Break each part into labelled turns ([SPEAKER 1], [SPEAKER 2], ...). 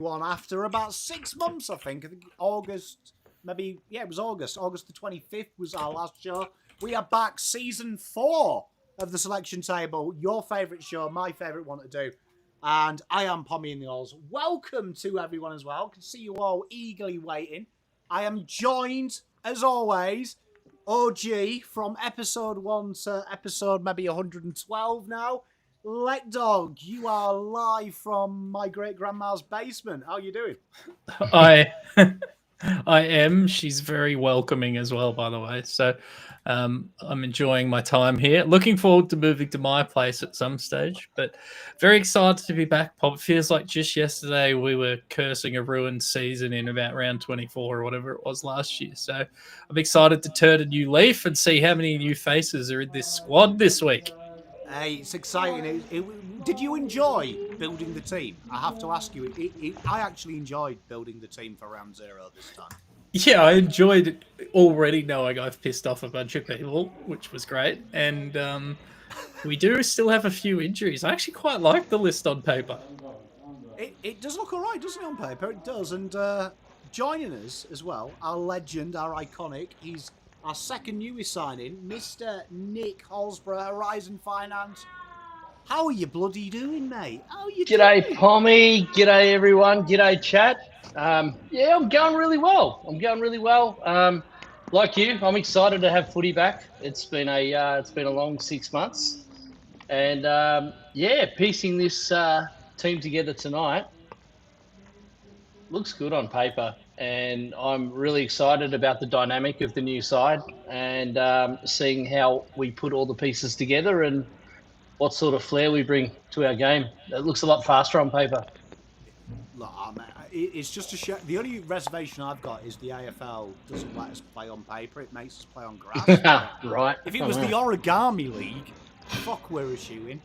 [SPEAKER 1] One after about 6 months, I think August, it was August the 25th was our last show. We are back, season 4 of the Selection Table, your favourite show, my favourite one to do, and I am PommyInOz. Welcome to everyone as well. I can see you all eagerly waiting. I am joined, as always, OG, from episode 1 to episode maybe 112 now. LekDog, you are live from my great-grandma's basement. How are you doing?
[SPEAKER 2] I am. She's very welcoming as well, by the way. So I'm enjoying my time here. Looking forward to moving to my place at some stage, but very excited to be back, Pop. It feels like just yesterday we were cursing a ruined season in about round 24 or whatever it was last year. So I'm excited to turn a new leaf and see how many new faces are in this squad this week.
[SPEAKER 1] Hey, it's exciting. Did you enjoy building the team? I have to ask you. I actually enjoyed building the team for round 0 this time.
[SPEAKER 2] Yeah, I enjoyed it already knowing I've pissed off a bunch of people, which was great. And we do still have a few injuries. I actually quite like the list on paper.
[SPEAKER 1] It does look all right, doesn't it, on paper? It does. And joining us as well, our legend, our iconic, he's our second newest signing, Mr. Nick Holsborough, Horizon Finance. How are you bloody doing, mate? How are you doing?
[SPEAKER 3] G'day, Pommy. G'day, everyone. G'day, chat. Yeah, I'm going really well. Like you, I'm excited to have footy back. It's been a long 6 months, and piecing this team together tonight looks good on paper. And I'm really excited about the dynamic of the new side and seeing how we put all the pieces together and what sort of flair we bring to our game. It looks a lot faster on paper.
[SPEAKER 1] Look, it's just a show. The only reservation I've got is the AFL doesn't let us play on paper. It makes us play on grass.
[SPEAKER 3] Right.
[SPEAKER 1] If it was the Origami League, fuck, we're shooting.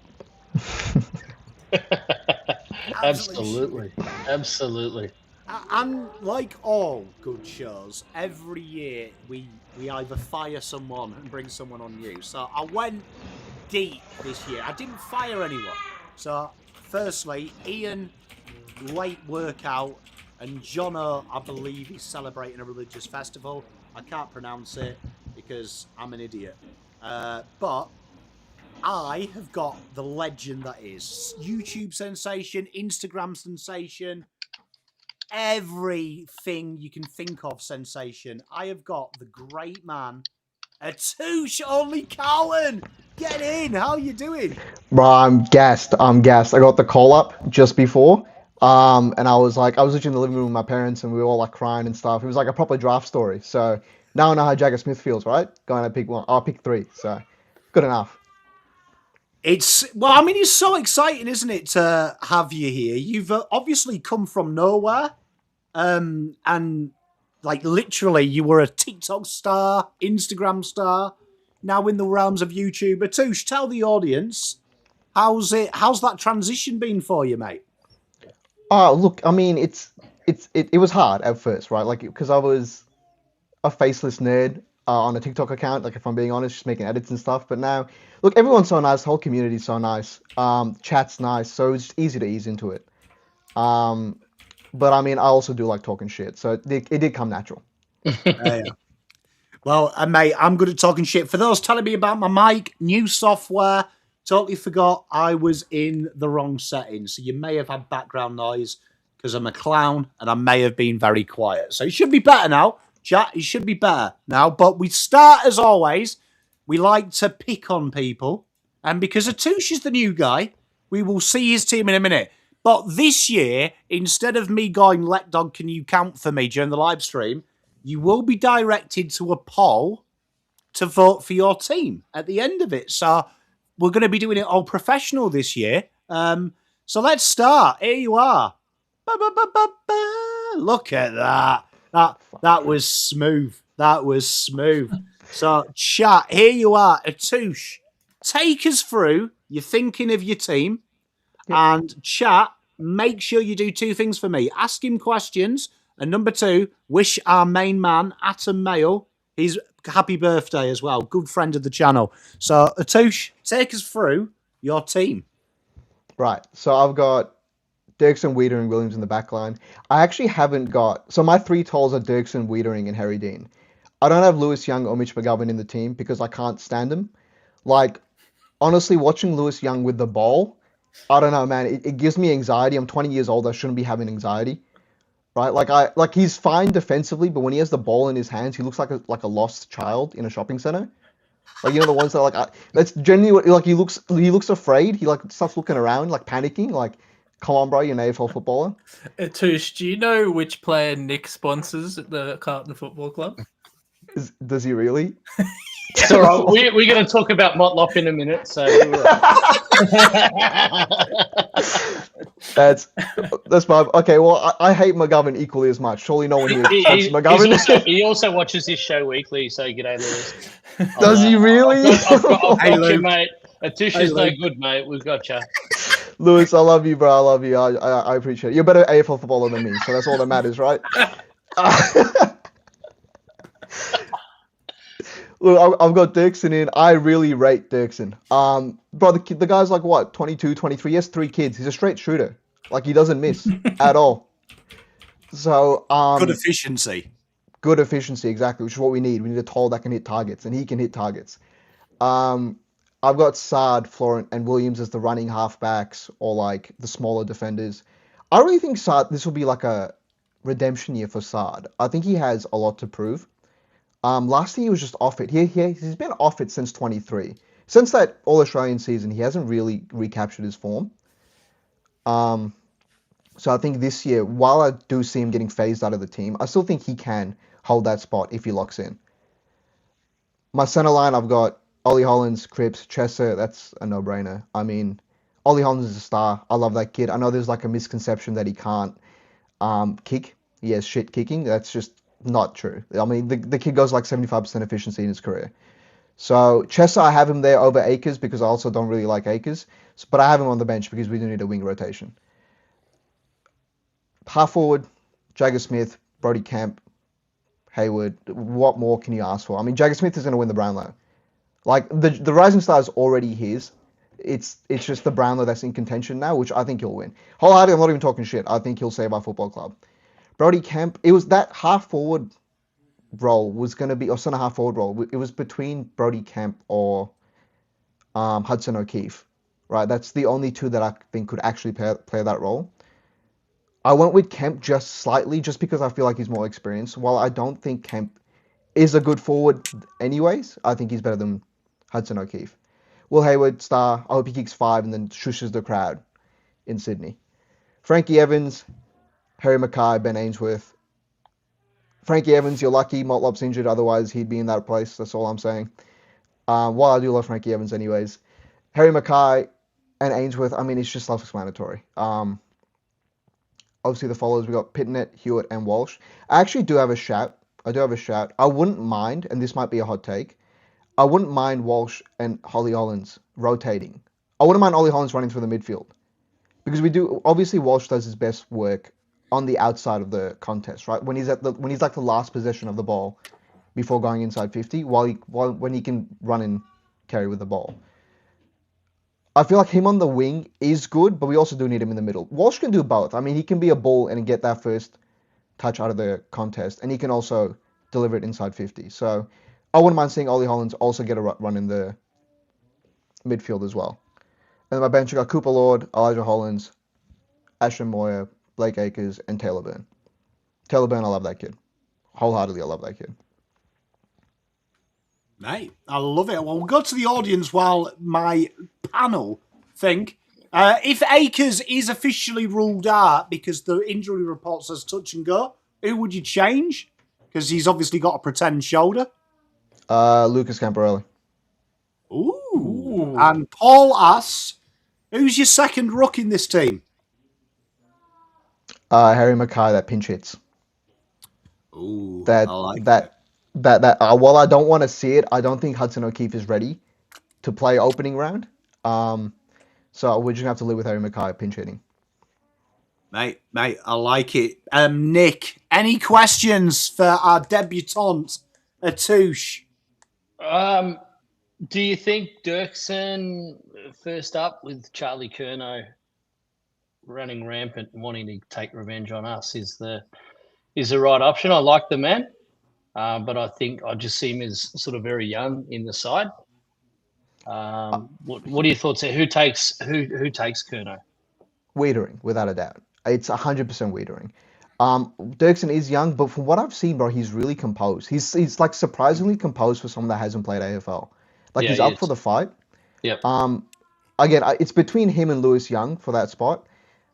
[SPEAKER 3] Absolutely.
[SPEAKER 1] And like all good shows, every year we either fire someone and bring someone on new. So I went deep this year. I didn't fire anyone. So firstly, Ian, late workout, and Jono, I believe he's celebrating a religious festival. I can't pronounce it because I'm an idiot. But I have got the legend that is YouTube sensation, Instagram sensation, everything you can think of sensation. I have got the great man, OnlyCarlton. Get in. How are you doing?
[SPEAKER 4] Bro, I'm gassed. I got the call up just before. And I was literally in the living room with my parents and we were all like crying and stuff. It was like a proper draft story. So now I know how Jagger Smith feels, right? Going to pick one. I'll pick 3. So good enough.
[SPEAKER 1] It's so exciting, isn't it, to have you here? You've obviously come from nowhere, and like literally, you were a TikTok star, Instagram star, now in the realms of YouTube. Atush, tell the audience, how's that transition been for you, mate?
[SPEAKER 4] Look, I mean, it was hard at first, right? Like, because I was a faceless nerd on a TikTok account, like if I'm being honest, just making edits and stuff. But now, look, everyone's so nice, the whole community's so nice, chat's nice, so it's easy to ease into it. But I mean, I also do like talking shit, so it did come natural.
[SPEAKER 1] Yeah. Well, mate, I'm good at talking shit. For those telling me about my mic, new software, totally forgot I was in the wrong setting. So you may have had background noise because I'm a clown and I may have been very quiet. So it should be better now. Chat, it should be better now. But we start, as always, we like to pick on people. And because Atush is the new guy, we will see his team in a minute. But this year, instead of me going, LekDog, can you count for me during the live stream, you will be directed to a poll to vote for your team at the end of it. So we're going to be doing it all professional this year. So let's start. Here you are. Look at that. That was smooth. So, chat, here you are. Atush, take us through. You're thinking of your team. Yep. And chat, make sure you do 2 things for me. Ask him questions. And number 2, wish our main man, Atom Mail, his happy birthday as well. Good friend of the channel. So, Atush, take us through your team.
[SPEAKER 4] Right. So I've got Dirksen, Wiedering, Williams in the back line. I actually haven't got... So my 3 tolls are Dirksen, Wiedering, and Harry Dean. I don't have Lewis Young or Mitch McGovern in the team because I can't stand them. Like, honestly, watching Lewis Young with the ball, I don't know, man. It gives me anxiety. I'm 20 years old. I shouldn't be having anxiety, right? Like he's fine defensively, but when he has the ball in his hands, he looks like a lost child in a shopping center. Like, you know, the ones that are like, that's genuinely what, like, he looks afraid. He like starts looking around, like panicking. Like, come on, bro, you're an AFL footballer.
[SPEAKER 2] Tush, do you know which player Nick sponsors at the Carlton Football Club?
[SPEAKER 4] Does he really?
[SPEAKER 3] It's all right. We're going to talk about Motlop in a minute. So
[SPEAKER 4] that's my okay. Well, I hate McGovern equally as much. Surely no one here hates McGovern.
[SPEAKER 3] He also watches this show weekly. So g'day, Lewis.
[SPEAKER 4] Does he really?
[SPEAKER 3] I've got
[SPEAKER 1] Hey,
[SPEAKER 3] you,
[SPEAKER 1] Luke.
[SPEAKER 3] mate. Tush is no good, mate. We've got you.
[SPEAKER 4] Lewis, I love you, bro. I love you. I appreciate it. You're a better AFL footballer than me, so that's all that matters, right? Look, I've got Dirksen in. I really rate Dirksen. Bro, the guy's like, what, 22, 23? He has 3 kids. He's a straight shooter. Like, he doesn't miss at all. So,
[SPEAKER 1] Good efficiency.
[SPEAKER 4] Good efficiency, exactly, which is what we need. We need a toll that can hit targets, and he can hit targets. I've got Sard, Florent, and Williams as the running halfbacks or like the smaller defenders. I really think Sard, this will be like a redemption year for Sard. I think he has a lot to prove. Last year he was just off it. He's been off it since 23. Since that All-Australian season, he hasn't really recaptured his form. So I think this year, while I do see him getting phased out of the team, I still think he can hold that spot if he locks in. My center line, I've got Ollie Hollands, Cripps, Chesser. That's a no-brainer. I mean, Ollie Hollands is a star. I love that kid. I know there's like a misconception that he can't kick. He has shit kicking. That's just not true. I mean, the kid goes like 75% efficiency in his career. So Chesser, I have him there over Akers because I also don't really like Akers. But I have him on the bench because we do need a wing rotation. Half forward, Jagger Smith, Brody Kemp, Hayward. What more can you ask for? I mean, Jagger Smith is going to win the Brownlow. Like, the Rising Star is already his. It's just the Brownlow that's in contention now, which I think he'll win. Wholeheartedly, I'm not even talking shit. I think he'll save our football club. Brody Kemp, it was that half forward role was going to be, or centre half forward role. It was between Brody Kemp or Hudson O'Keefe, right? That's the only 2 that I think could actually play that role. I went with Kemp just slightly, just because I feel like he's more experienced. While I don't think Kemp is a good forward anyways, I think he's better than Hudson O'Keefe. Will Hayward, star. I hope he kicks 5 and then shushes the crowd in Sydney. Frankie Evans, Harry Mackay, Ben Ainsworth. Frankie Evans, you're lucky. Motlop's injured, otherwise he'd be in that place. That's all I'm saying. While I do love Frankie Evans anyways. Harry Mackay and Ainsworth, I mean, it's just self-explanatory. Obviously the followers, we got Pitnet, Hewitt, and Walsh. I actually do have a shout. I wouldn't mind, and this might be a hot take, I wouldn't mind Walsh and Ollie Hollands rotating. I wouldn't mind Ollie Hollands running through the midfield. Because obviously Walsh does his best work on the outside of the contest, right? When he's like the last possession of the ball before going inside 50, when he can run and carry with the ball. I feel like him on the wing is good, but we also do need him in the middle. Walsh can do both. I mean, he can be a bull and get that first touch out of the contest, and he can also deliver it inside 50. So I wouldn't mind seeing Ollie Hollands also get a run in the midfield as well. And then my bench, I got Cooper Lord, Elijah Hollands, Ashton Moyer, Blake Acres, and Taylor Byrne. Taylor Byrne, I love that kid. Wholeheartedly, I love that kid.
[SPEAKER 1] Mate, I love it. Well, we'll go to the audience while my panel think. If Akers is officially ruled out because the injury report says touch and go, who would you change? Because he's obviously got a pretend shoulder.
[SPEAKER 4] Lucas Camporelli.
[SPEAKER 1] Ooh. And Paul asks, who's your second ruck in this team?
[SPEAKER 4] Harry Mackay, that pinch hits.
[SPEAKER 1] Ooh,
[SPEAKER 4] I like that. While I don't want to see it, I don't think Hudson O'Keefe is ready to play opening round. So we're just gonna have to live with Harry Mackay pinch hitting.
[SPEAKER 1] Mate, I like it. Nick, any questions for our debutante, Atouche?
[SPEAKER 3] Do you think Dirksen first up with Charlie Curnow? running rampant and wanting to take revenge on us is the right option. I like the man, but I think I just see him as sort of very young in the side. What are your thoughts there? Who takes Curnow?
[SPEAKER 4] Wiedering, without a doubt. It's 100% Wiedering. Dirksen is young, but from what I've seen, bro, he's really composed. He's like surprisingly composed for someone that hasn't played AFL. Like
[SPEAKER 3] Yeah,
[SPEAKER 4] he's
[SPEAKER 3] he
[SPEAKER 4] up
[SPEAKER 3] is.
[SPEAKER 4] for the fight.
[SPEAKER 3] Yep.
[SPEAKER 4] Again, it's between him and Lewis Young for that spot.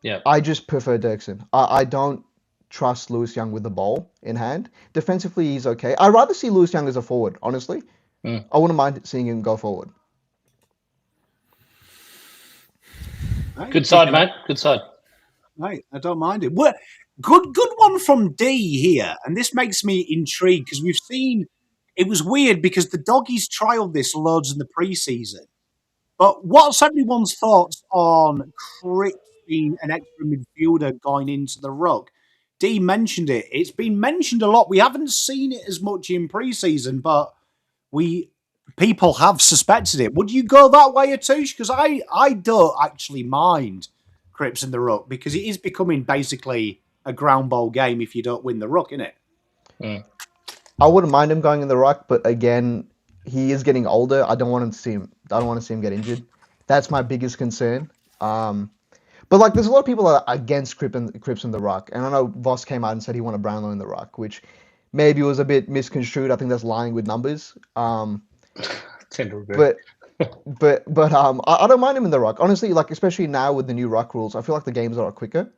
[SPEAKER 3] Yep.
[SPEAKER 4] I just prefer Dirksen. I don't trust Lewis Young with the ball in hand. Defensively, he's okay. I'd rather see Lewis Young as a forward, honestly. I wouldn't mind seeing him go forward.
[SPEAKER 3] Good side, mate. Good side.
[SPEAKER 1] Right, I don't mind it. Well, good one from D here, and this makes me intrigued because we've seen it was weird because the doggies trialled this loads in the preseason. But what's everyone's thoughts on Cripps being an extra midfielder going into the Ruck? D mentioned it. It's been mentioned a lot. We haven't seen it as much in preseason, but people have suspected it. Would you go that way, Atush? Because I don't actually mind Cripps in the Ruck because it is becoming basically a ground ball game if you don't win the Ruck, isn't it?
[SPEAKER 4] I wouldn't mind him going in the Ruck, but again, he is getting older. I don't want to see him get injured. That's my biggest concern. But like, there's a lot of people that are against Cripps in the Ruck, and I know Voss came out and said he wanted Brownlow in the Ruck, which maybe was a bit misconstrued. I think that's lying with numbers. But I don't mind him in the Ruck. Honestly, like especially now with the new Ruck rules, I feel like the games are quicker.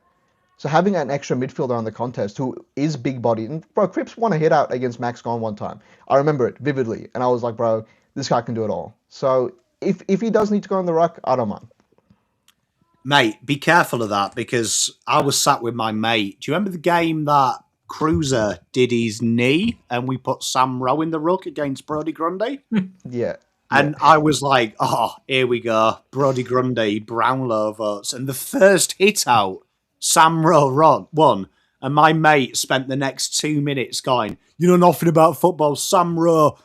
[SPEAKER 4] So having an extra midfielder on the contest who is big bodied, and bro, Cripps won a hit out against Max Gone one time. I remember it vividly, and I was like, bro, this guy can do it all. So if he does need to go in the Ruck, I don't mind.
[SPEAKER 1] Mate, be careful of that because I was sat with my mate. Do you remember the game that Cruiser did his knee and we put Sam Rowe in the Ruck against Brody Grundy?
[SPEAKER 4] Yeah.
[SPEAKER 1] And I was like, oh, here we go. Brody Grundy, Brownlow votes. And the first hit out, Sam Rowe won. And my mate spent the next 2 minutes going, you know nothing about football. Sam Rowe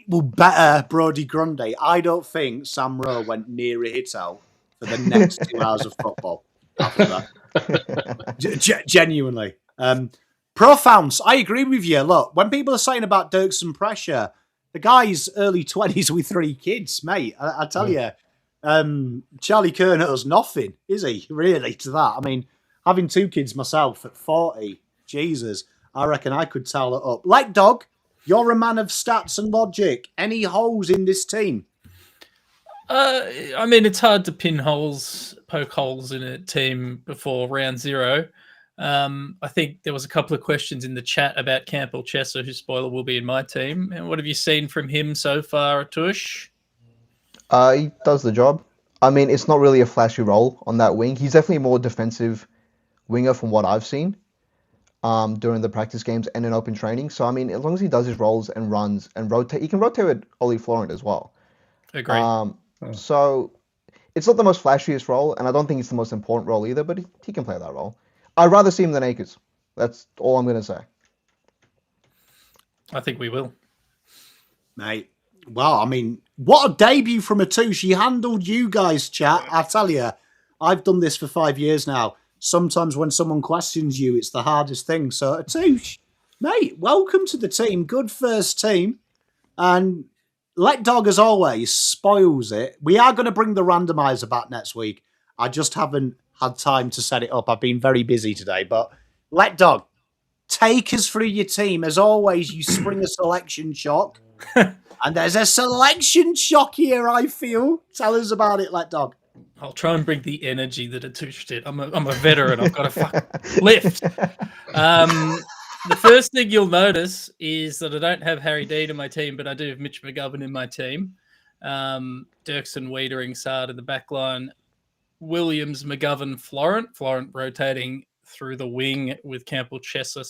[SPEAKER 1] will better Brody Grundy. I don't think Sam Rowe went near a hit out for the next 2 hours of football after that. Genuinely. Profounds, I agree with you. Look, when people are saying about Dirksen pressure, the guy's early 20s with 3 kids, mate. I tell you, Charlie Curnow's nothing, is he, really, to that? I mean, having 2 kids myself at 40, Jesus, I reckon I could tally it up. LekDog, you're a man of stats and logic. Any holes in this team?
[SPEAKER 2] I mean, it's hard to poke holes in a team before round 0. I think there was a couple of questions in the chat about Campbell Chesser, who, spoiler, will be in my team. And what have you seen from him so far, Atush?
[SPEAKER 4] He does the job. I mean, it's not really a flashy role on that wing. He's definitely a more defensive winger from what I've seen during the practice games and in open training. So, I mean, as long as he does his rolls and runs and rotate, he can rotate with Ollie Florent as well.
[SPEAKER 2] Agreed.
[SPEAKER 4] So, it's not the most flashiest role, and I don't think it's the most important role either, but he can play that role. I'd rather see him than Akers. That's all I'm going to say.
[SPEAKER 2] I think we will.
[SPEAKER 1] Mate, well, I mean, what a debut from Atush. He handled you guys, chat. I tell you, I've done this for 5 years now. Sometimes when someone questions you, it's the hardest thing. So, Atush, mate, welcome to the team. Good first team. And LekDog, as always, spoils it. We are going to bring the randomizer back next week. I just haven't had time to set it up. I've been very busy today. But LekDog, take us through your team. As always, you spring a selection shock. And there's a selection shock here, I feel. Tell us about it, LekDog.
[SPEAKER 2] I'll try and bring the energy that Atush did. I'm a veteran. I've got to fucking lift. The first thing you'll notice is that I don't have Harry Dean in my team, but I do have Mitch McGovern in my team. Dirksen, Wiedering, Sard in the backline. Williams, McGovern, Florent. Florent rotating through the wing with Campbell Chesser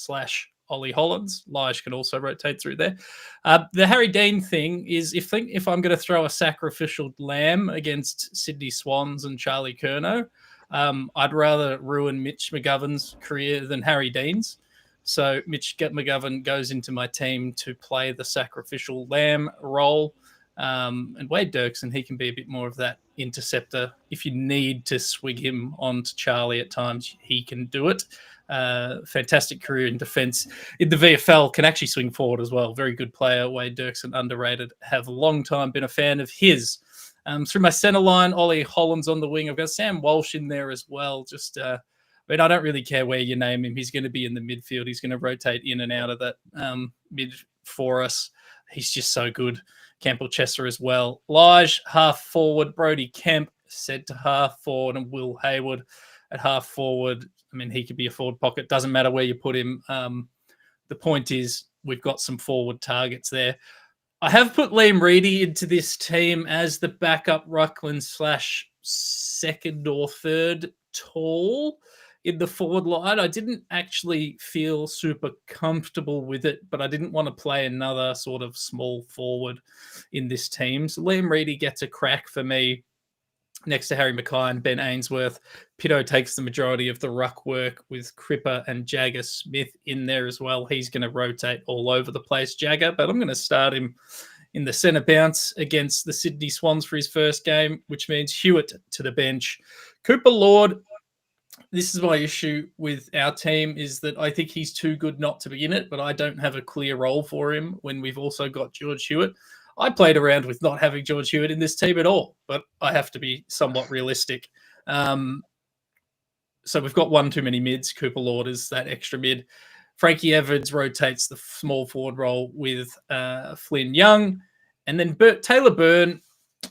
[SPEAKER 2] / Ollie Hollands. Lige can also rotate through there. The Harry Dean thing is if I'm going to throw a sacrificial lamb against Sydney Swans and Charlie Curnow, I'd rather ruin Mitch McGovern's career than Harry Dean's. So Mitch McGovern goes into my team to play the sacrificial lamb role. And Wade Dirksen, he can be a bit more of that interceptor. If you need to swing him onto Charlie at times, he can do it. Fantastic career in defence. In the VFL, can actually swing forward as well. Very good player, Wade Dirksen, underrated. Have a long time been a fan of his. Through my centre line, Ollie Holland's on the wing. I've got Sam Walsh in there as well. I don't really care where you name him. He's going to be in the midfield. He's going to rotate in and out of that mid for us. He's just so good. Campbell Chesser as well. Lige, half forward. Brody Kemp, said to half forward. And Will Hayward at half forward. I mean, he could be a forward pocket. Doesn't matter where you put him. The point is we've got some forward targets there. I have put Liam Reedy into this team as the backup ruckman / second or third tall in the forward line. I didn't actually feel super comfortable with it, but I didn't want to play another sort of small forward in this team. So Liam Reedy gets a crack for me next to Harry Mackay and Ben Ainsworth. Pitto takes the majority of the ruck work with Cripper and Jagger Smith in there as well. He's going to rotate all over the place, Jagger, but I'm going to start him in the centre bounce against the Sydney Swans for his first game, which means Hewitt to the bench. Cooper Lord, this is my issue with our team, is that I think he's too good not to be in it, but I don't have a clear role for him when we've also got George Hewitt. I played around with not having George Hewitt in this team at all, but I have to be somewhat realistic. So we've got one too many mids. Cooper Lord is that extra mid. Frankie Evans rotates the small forward role with Flynn Young. And then Taylor Byrne,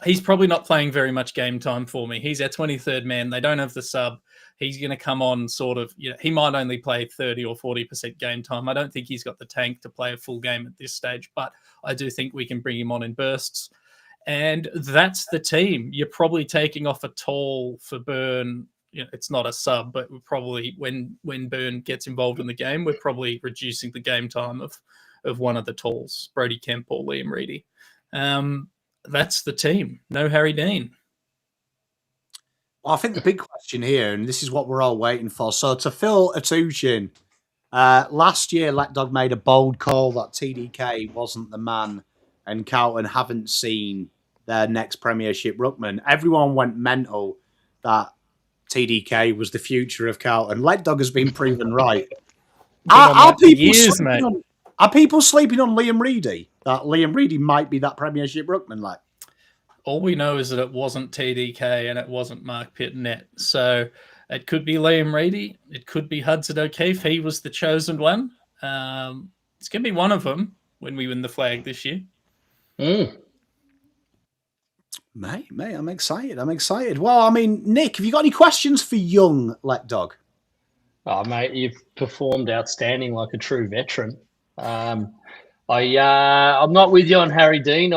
[SPEAKER 2] he's probably not playing very much game time for me. He's our 23rd man. They don't have the sub. He's going to come on sort of, he might only play 30 or 40% game time. I don't think he's got the tank to play a full game at this stage, but I do think we can bring him on in bursts. And that's the team. You're probably taking off a tall for Byrne. It's not a sub, but we're probably, when Byrne gets involved in the game, we're probably reducing the game time of one of the talls, Brody Kemp or Liam Reedy. That's the team. No Harry Dean.
[SPEAKER 1] Well, I think the big question here, and this is what we're all waiting for. So to fill Atuchin, last year LekDog made a bold call that TDK wasn't the man and Carlton haven't seen their next Premiership ruckman. Everyone went mental that TDK was the future of Carlton. LekDog has been proven right. Are people sleeping on Liam Reedy? That Liam Reedy might be that Premiership ruckman, like?
[SPEAKER 2] All we know is that it wasn't TDK and it wasn't Mark Pitnett. So it could be Liam Reedy. It could be Hudson O'Keefe. He was the chosen one. It's going to be one of them when we win the flag this year.
[SPEAKER 1] Mate, I'm excited. Well, I mean, Nick, have you got any questions for young LekDog?
[SPEAKER 3] Oh, mate, you've performed outstanding like a true veteran. I'm not with you on Harry Dean.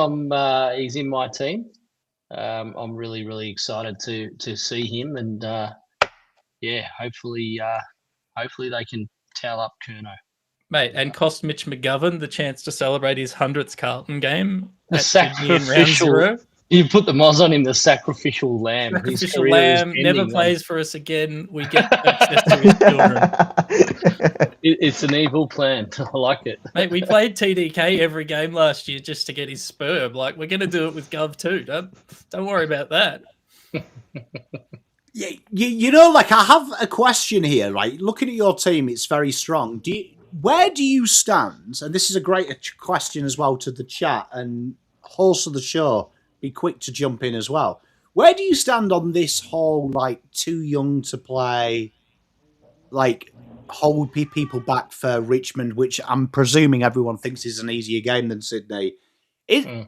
[SPEAKER 3] He's in my team. I'm really, really excited to see him, and hopefully they can towel up Curnow.
[SPEAKER 2] Mate, and cost Mitch McGovern the chance to celebrate his 100th Carlton game.
[SPEAKER 3] The sacrificial. You put the moz on him, the sacrificial lamb.
[SPEAKER 2] Sacrificial lamb, never plays for us again. We get access to his children.
[SPEAKER 3] It's an evil plan. I like it.
[SPEAKER 2] Mate, we played TDK every game last year just to get his sperm. Like, we're going to do it with Gov too. Don't worry about that.
[SPEAKER 1] Yeah, like, I have a question here, right? Looking at your team, it's very strong. Where do you stand? And this is a great question as well to the chat and host of the show. Be quick to jump in as well. Where do you stand on this whole, like, too young to play, like, hold people back for Richmond, which I'm presuming everyone thinks is an easier game than Sydney?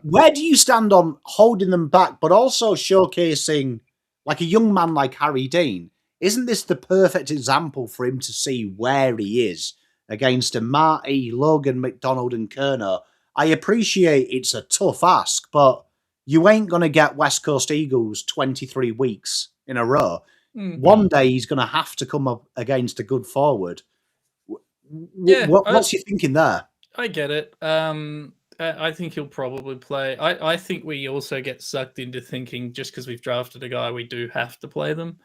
[SPEAKER 1] Where do you stand on holding them back, but also showcasing, like, a young man like Harry Dean? Isn't this the perfect example for him to see where he is against a Marty, Logan McDonald and Curnow? I appreciate it's a tough ask, but you ain't going to get West Coast Eagles 23 weeks in a row. Mm-hmm. One day he's going to have to come up against a good forward. What's your thinking there?
[SPEAKER 2] I get it. I think he'll probably play. I think we also get sucked into thinking just because we've drafted a guy, we do have to play them.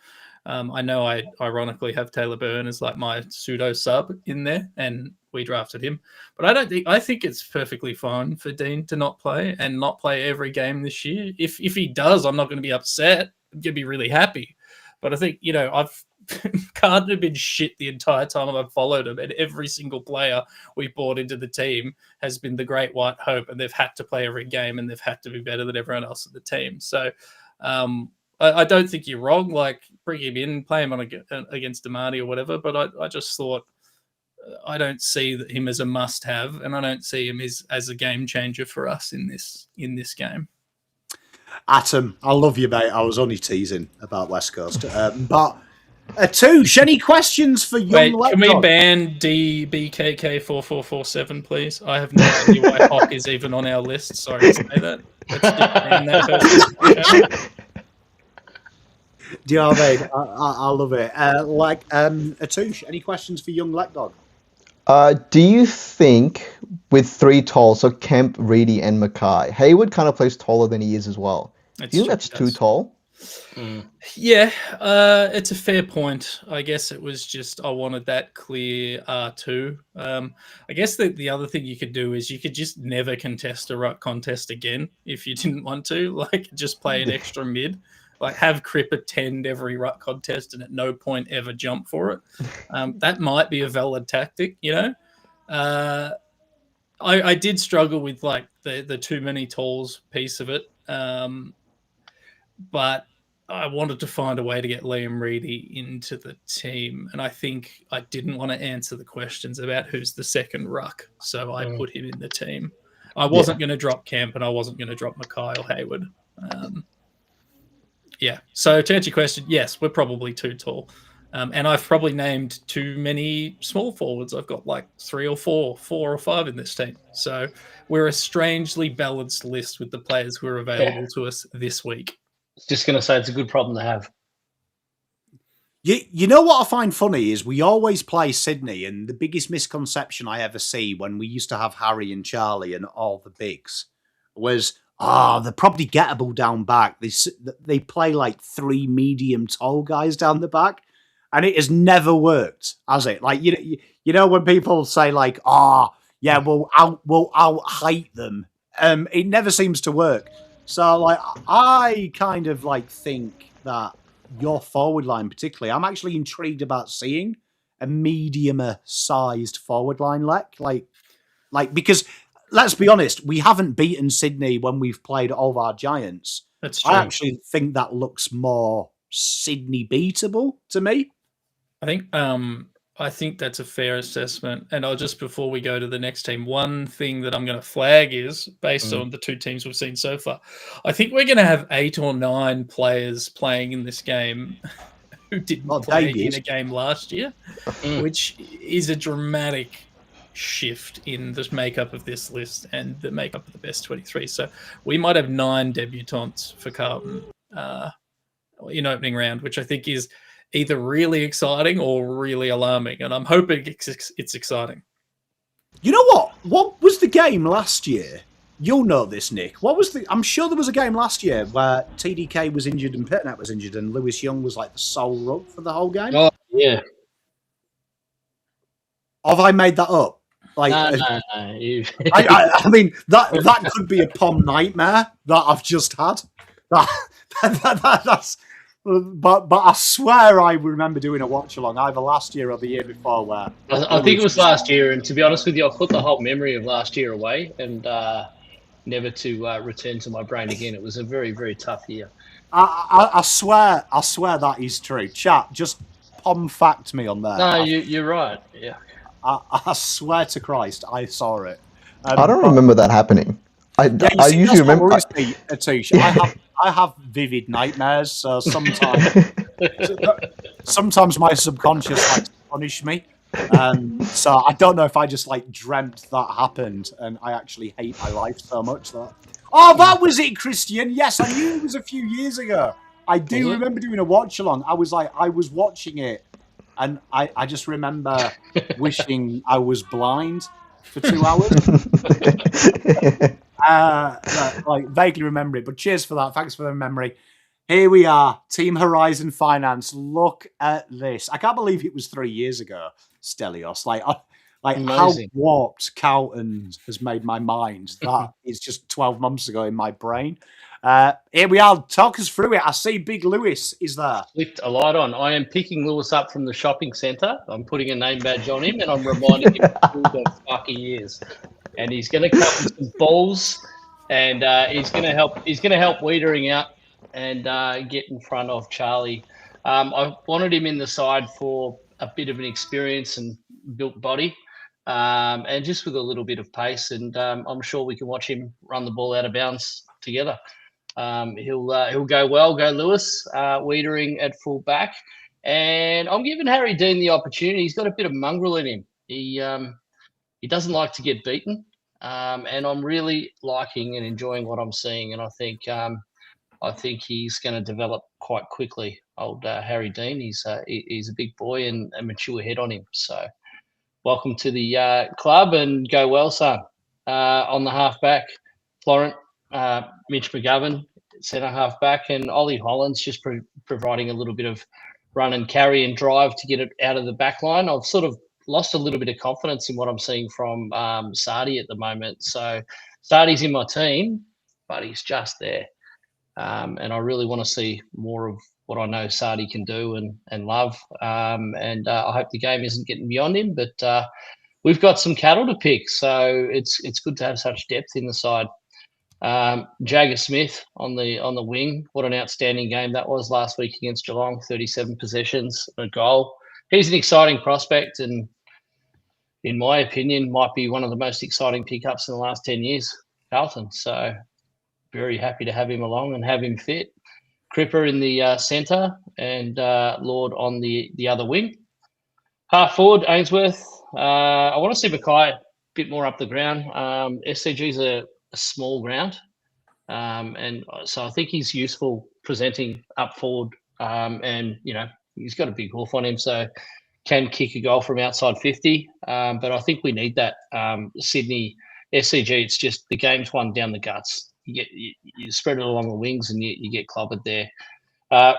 [SPEAKER 2] I know I ironically have Taylor Byrne as like my pseudo sub in there, and we drafted him. But I think it's perfectly fine for Dean to not play and not play every game this year. If he does, I'm not going to be upset. I'm going to be really happy. But I think, I've Gardiner been shit the entire time I've followed him, and every single player we brought into the team has been the great white hope, and they've had to play every game, and they've had to be better than everyone else in the team. So I don't think you're wrong. Like, bring him in, play him on against Damani or whatever. But I just thought I don't see him as a must-have, and I don't see him as a game changer for us in this game.
[SPEAKER 1] Atom, I love you, mate. I was only teasing about West Coast, but Touche, any questions for young?
[SPEAKER 2] Wait, can we ban DBKK4447, please? I have no idea why Hawk is even on our list. Sorry to say that. Let's just ban that person.
[SPEAKER 1] Do you know what I mean? I love it. Touche, any questions for young LekDog?
[SPEAKER 4] Do you think with 3 tall, so Kemp, Reedy, and Mackay, Hayward kind of plays taller than he is as well? Do you think that's too tall?
[SPEAKER 2] Yeah, it's a fair point. I guess it was just I wanted that clear R2. I guess the other thing you could do is you could just never contest a Ruck contest again if you didn't want to. Like, just play an extra mid. Like, have Crip attend every Ruck contest and at no point ever jump for it. That might be a valid tactic, I did struggle with, like, the too many talls piece of it. But I wanted to find a way to get Liam Reedy into the team. And I think I didn't want to answer the questions about who's the second Ruck. So I put him in the team. I wasn't going to drop Camp, and I wasn't going to drop Mackay or Hayward. So to answer your question, yes, we're probably too tall. And I've probably named too many small forwards. I've got like 3 or 4 or 5 in this team. So we're a strangely balanced list with the players who are available to us this week.
[SPEAKER 3] Just going to say it's a good problem to have.
[SPEAKER 1] You know what I find funny is we always play Sydney, and the biggest misconception I ever see when we used to have Harry and Charlie and all the bigs was, they're probably gettable down back. They play like 3 medium tall guys down the back, and it has never worked, has it? Like, you know when people say like, we'll out height them. It never seems to work. So like, I kind of like think that your forward line particularly, I'm actually intrigued about seeing a mediumer sized forward line, like because let's be honest, we haven't beaten Sydney when we've played all of our giants.
[SPEAKER 2] That's true.
[SPEAKER 1] I actually think that looks more Sydney beatable to me.
[SPEAKER 2] I think that's a fair assessment. And I'll just, before we go to the next team, one thing that I'm going to flag is, based on the 2 teams we've seen so far, I think we're going to have 8 or 9 players playing in this game who didn't play in a game last year, which is a dramatic shift in the makeup of this list and the makeup of the best 23. So we might have 9 debutants for Carlton in opening round, which I think is either really exciting or really alarming. And I'm hoping it's exciting.
[SPEAKER 1] You know what? What was the game last year? You'll know this, Nick. I'm sure there was a game last year where TDK was injured and Pitnet was injured and Lewis Young was like the sole Ruck for the whole game.
[SPEAKER 3] Oh, yeah.
[SPEAKER 1] Have I made that up? Like,
[SPEAKER 3] no.
[SPEAKER 1] I mean, that could be a Pom nightmare that I've just had. That's. But I swear I remember doing a watch along either last year or the year before. Where
[SPEAKER 3] I think it was last year, and to be honest with you, I put the whole memory of last year away and never to return to my brain again. It was a very, very tough year.
[SPEAKER 1] I swear that is true. Chat, just Pom fact me on that.
[SPEAKER 3] No, you're right. Yeah.
[SPEAKER 1] I swear to Christ, I saw it.
[SPEAKER 4] I don't remember that happening. I usually remember.
[SPEAKER 1] Atush, I have vivid nightmares, so sometimes my subconscious likes to punish me. So I don't know if I just like dreamt that happened, and I actually hate my life so much that. Oh, that was it, Christian. Yes, I knew it was a few years ago. I do remember doing a watch along. I was watching it, and I just remember wishing I was blind for 2 hours. Vaguely remember it, but cheers for that. Thanks for the memory. Here we are, Team Horizon Finance. Look at this. I can't believe it was 3 years ago, Stelios. Like how
[SPEAKER 3] Amazing.
[SPEAKER 1] warped Carlton has made my mind. That is just 12 months ago in my brain. Here we are. Talk us through it. I see Big Lewis is there.
[SPEAKER 3] Flicked a light on. I am picking Lewis up from the shopping centre. I'm putting a name badge on him, and I'm reminding him who the fuck he is. And he's going to cut with some balls, and he's going to help. He's going to help Wiedering out and get in front of Charlie. I wanted him in the side for a bit of an experience and built body, and just with a little bit of pace. And I'm sure we can watch him run the ball out of bounds together. He'll go well. Go Lewis, Wiedering at full back, and I'm giving Harry Dean the opportunity. He's got a bit of mongrel in him. He doesn't like to get beaten, and I'm really liking and enjoying what I'm seeing. And I think he's going to develop quite quickly. Old Harry Dean, he's a big boy and a mature head on him. So welcome to the club and go well, son. On the half back, Florent. Mitch McGovern, centre half back, and Ollie Hollands just providing a little bit of run and carry and drive to get it out of the back line. I've sort of lost a little bit of confidence in what I'm seeing from Sardi at the moment. So Sardi's in my team, but he's just there. And I really want to see more of what I know Sardi can do and love. And I hope the game isn't getting beyond him, but we've got some cattle to pick. So it's good to have such depth in the side. Jagger Smith on the wing. What an outstanding game that was last week against Geelong. 37 possessions, a goal. He's an exciting prospect, and in my opinion, might be one of the most exciting pickups in the last 10 years, Carlton. So very happy to have him along and have him fit. Cripper in the centre and Lord on the other wing. Half forward, Ainsworth. I want to see Mackay a bit more up the ground. SCG's a small ground, and so I think he's useful presenting up forward, and he's got a big hoof on him, so can kick a goal from outside 50, but I think we need that. Sydney SCG, it's just the game's won down the guts. You spread it along the wings and you get clobbered there.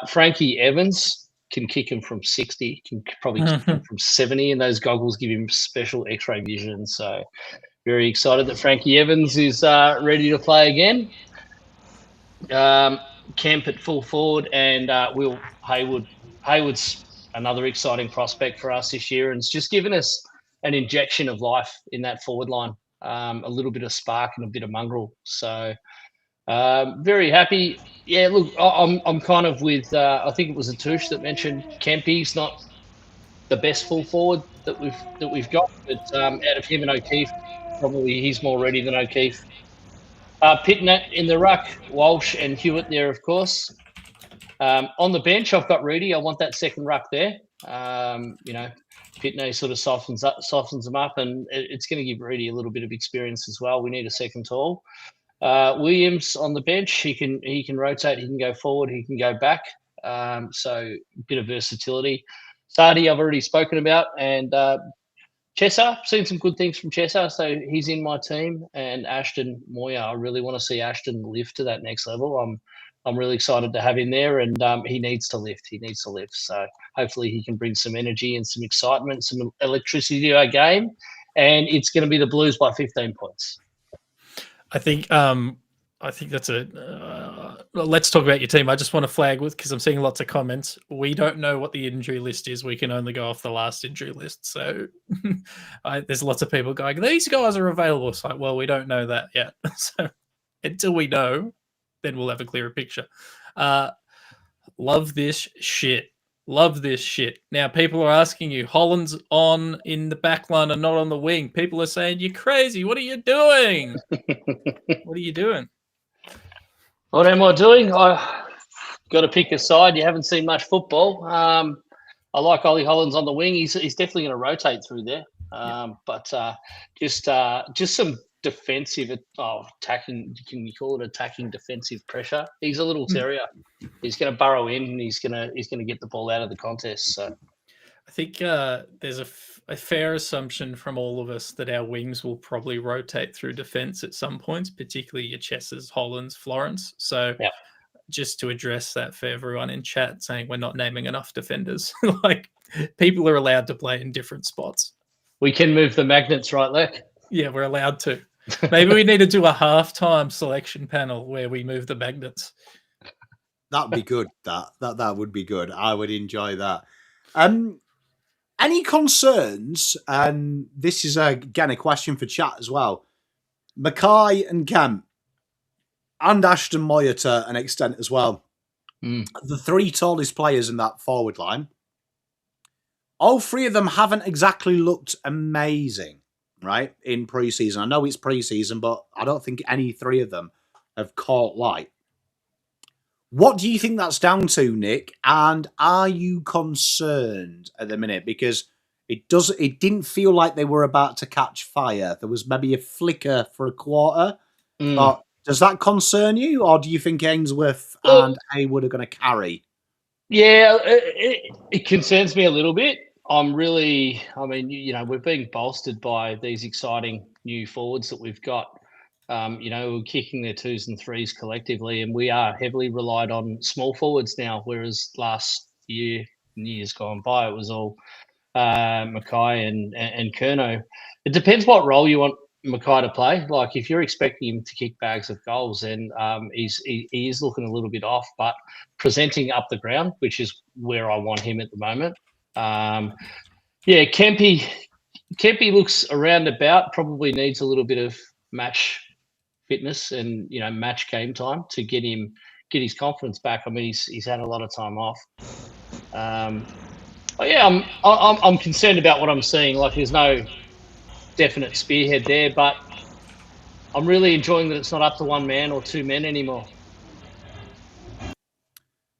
[SPEAKER 3] Frankie Evans can kick him from 60, can probably kick him from 70, and those goggles give him special x-ray vision, so very excited that Frankie Evans is ready to play again. Kemp at full forward and Will Hayward. Hayward's another exciting prospect for us this year, and it's just given us an injection of life in that forward line, a little bit of spark and a bit of mongrel. So very happy. Yeah, look, I'm kind of with. I think it was Atush that mentioned Kempy's not the best full forward that we've got, but out of him and O'Keefe, probably he's more ready than O'Keefe. Pitnett in the ruck, Walsh and Hewitt there, of course. On the bench, I've got Reedy. I want that second ruck there. Pitnett sort of softens them up, and it's going to give Reedy a little bit of experience as well. We need a second tall. Williams on the bench. He can rotate. He can go forward. He can go back. So a bit of versatility. Sardi, I've already spoken about, and Chesser, seen some good things from Chesser, so he's in my team. And Ashton Moyer, I really want to see Ashton lift to that next level. I'm really excited to have him there, and he needs to lift. He needs to lift. So hopefully he can bring some energy and some excitement, some electricity to our game, and it's going to be the Blues by 15 points.
[SPEAKER 2] I think that's a. Let's talk about your team. I just want to flag with, because I'm seeing lots of comments. We don't know what the injury list is. We can only go off the last injury list. So there's lots of people going, these guys are available. It's like, well, we don't know that yet. So until we know, then we'll have a clearer picture. Love this shit. Love this shit. Now, people are asking you, Holland's on in the back line and not on the wing. People are saying, you're crazy. What are you doing? What are you doing?
[SPEAKER 3] What am I doing? I got to pick a side. You haven't seen much football. I like Ollie Hollands on the wing. He's definitely going to rotate through there. But just some defensive attacking. Can you call it attacking defensive pressure? He's a little terrier. He's going to burrow in and he's going to get the ball out of the contest. So
[SPEAKER 2] I think there's a fair assumption from all of us that our wings will probably rotate through defence at some points, particularly your Chessers, Hollands, Florence. So just to address that for everyone in chat saying we're not naming enough defenders. Like, people are allowed to play in different spots.
[SPEAKER 3] We can move the magnets, right, Lek?
[SPEAKER 2] Yeah, we're allowed to. Maybe we need to do a halftime selection panel where we move the magnets.
[SPEAKER 1] That'd be good. That would be good. I would enjoy that. Any concerns? And this is again a question for chat as well. Mackay and Kemp and Ashton Moyer to an extent as well. The three tallest players in that forward line. All three of them haven't exactly looked amazing, right, in pre-season. I know it's pre-season, but I don't think any three of them have caught light. What do you think that's down to, Nick? And are you concerned at the minute? Because it didn't feel like they were about to catch fire. There was maybe a flicker for a quarter. But does that concern you? Or do you think Ainsworth and Haywood are going to carry?
[SPEAKER 3] Yeah, it concerns me a little bit. We're being bolstered by these exciting new forwards that we've got. We're kicking their 2s and 3s collectively, and we are heavily relied on small forwards now, whereas last year, years gone by, it was all Mackay and Curnow. It depends what role you want Mackay to play. Like, if you're expecting him to kick bags of goals, then he is looking a little bit off, but presenting up the ground, which is where I want him at the moment. Kempy looks around about, probably needs a little bit of match fitness and match game time to get his confidence back. I mean, he's had a lot of time off. I'm concerned about what I'm seeing. Like, there's no definite spearhead there, but I'm really enjoying that it's not up to one man or two men anymore.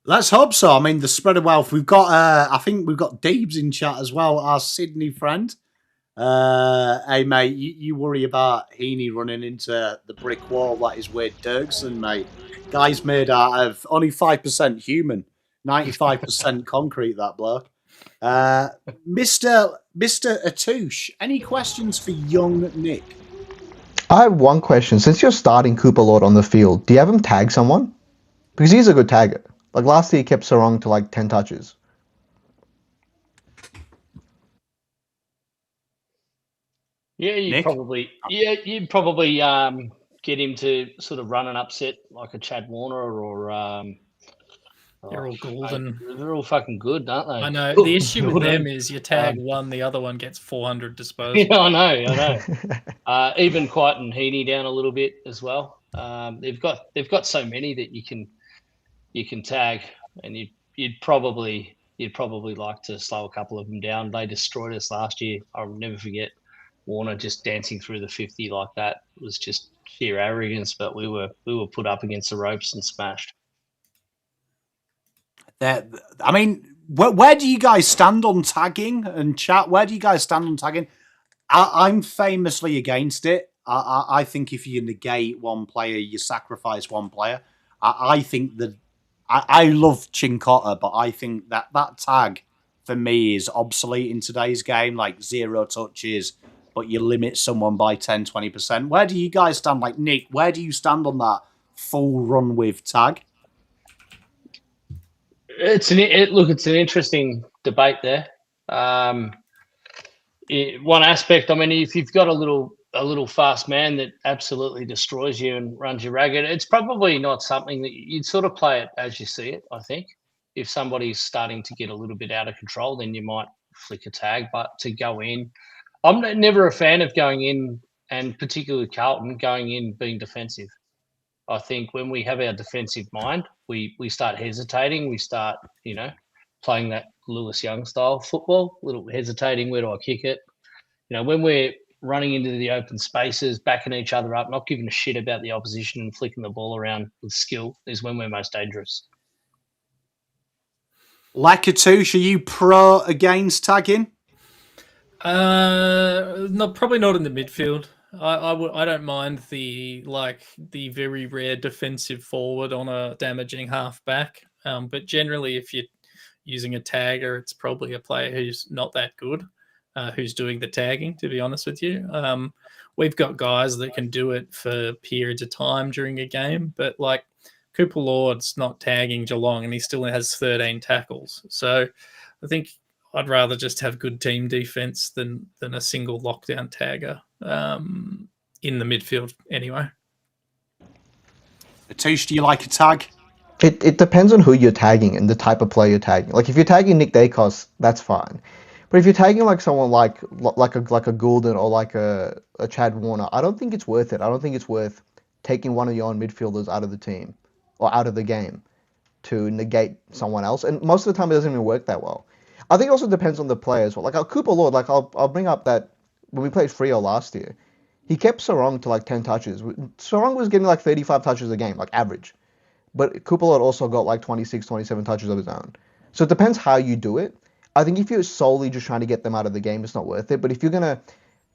[SPEAKER 1] Let's hope so. I mean, the spread of wealth. We've got, I think we've got Deebs in chat as well, our Sydney friend. Hey, mate, you worry about Heaney running into the brick wall that is Wade Dirksen, mate. Guy's made out of only 5% human, 95% concrete, that bloke. Mr. Atouche, any questions for young Nick?
[SPEAKER 4] I have one question. Since you're starting Cooper Lord on the field, do you have him tag someone? Because he's a good tagger. Like, last year he kept Sarong to like 10 touches.
[SPEAKER 3] Yeah, you'd probably get him to sort of run an upset like a Chad Warner or
[SPEAKER 2] they're all golden.
[SPEAKER 3] They're all fucking good, aren't they?
[SPEAKER 2] I know. The issue with them is you tag one, the other one gets 400 disposal.
[SPEAKER 3] Yeah, I know. Even quieten Heaney down a little bit as well. They've got so many that you can tag, and you'd probably like to slow a couple of them down. They destroyed us last year. I'll never forget Warner just dancing through the 50 like that. It was just sheer arrogance, but we were put up against the ropes and smashed.
[SPEAKER 1] I mean, where do you guys stand on tagging? And chat, where do you guys stand on tagging? I'm famously against it. I think if you negate one player, you sacrifice one player. I think that I love Chincotta, but I think that tag for me is obsolete in today's game, like 0 touches, but you limit someone by 10, 20%. Where do you guys stand? Like, Nick, where do you stand on that full run with tag?
[SPEAKER 3] It's an interesting debate there. One aspect, I mean, if you've got a little fast man that absolutely destroys you and runs you ragged, it's probably not something that you'd sort of play it as you see it. I think if somebody's starting to get a little bit out of control, then you might flick a tag. But to go in, I'm never a fan of going in, and particularly Carlton going in being defensive. I think when we have our defensive mind, we start hesitating. We start, playing that Lewis Young style football, a little hesitating. Where do I kick it? When we're running into the open spaces, backing each other up, not giving a shit about the opposition and flicking the ball around with skill is when we're most dangerous.
[SPEAKER 1] Lakatouche, are you pro against tagging?
[SPEAKER 2] No, probably not in the midfield. I don't mind the very rare defensive forward on a damaging halfback. But generally, if you're using a tagger, it's probably a player who's not that good, who's doing the tagging, to be honest with you. We've got guys that can do it for periods of time during a game, but like Cooper Lord's not tagging Geelong, and he still has 13 tackles. So I think I'd rather just have good team defense than a single lockdown tagger in the midfield anyway.
[SPEAKER 1] Atish, do you like a tag?
[SPEAKER 4] It depends on who you're tagging and the type of player you're tagging. Like if you're tagging Nick Dacos, that's fine. But if you're tagging like someone like a Goulden or like a Chad Warner, I don't think it's worth it. I don't think it's worth taking one of your own midfielders out of the team or out of the game to negate someone else. And most of the time, it doesn't even work that well. I think it also depends on the player as well. Like Cooper Lord, like I'll bring up that when we played Freo last year, he kept Sarong to like 10 touches. Sarong was getting like 35 touches a game, like average. But Cooper Lord also got like 26, 27 touches of his own. So it depends how you do it. I think if you're solely just trying to get them out of the game, it's not worth it. But if you're going to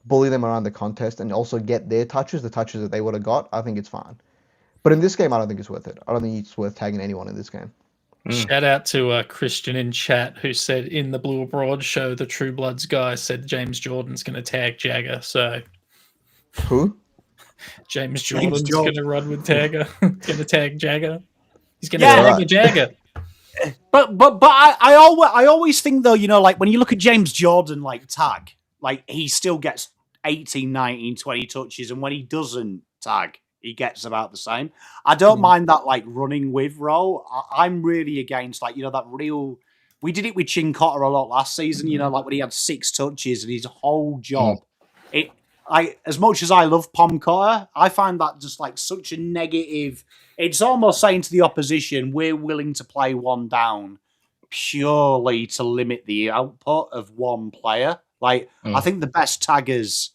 [SPEAKER 4] bully them around the contest and also get their touches, the touches that they would have got, I think it's fine. But in this game, I don't think it's worth it. I don't think it's worth tagging anyone in this game.
[SPEAKER 2] Shout out to Christian in chat who said in the Blue Abroad show, the True Bloods guy said James Jordan's going to tag Jagger. So
[SPEAKER 4] who?
[SPEAKER 2] James Jordan's going to run with Tagger. Going to tag Jagger. He's going to tag a Jagger.
[SPEAKER 1] But I always think though, you know, like when you look at James Jordan like tag, like he still gets 18, 19, 20 touches, and when he doesn't tag, he gets about the same. I don't mind that like running with role. I'm really against like, you know, that real. We did it with Chin Cotter a lot last season, you know, like when he had 6 touches and his whole job. As much as I love Pom Cotter, I find that just like such a negative. It's almost saying to the opposition, we're willing to play one down purely to limit the output of one player. Like, I think the best taggers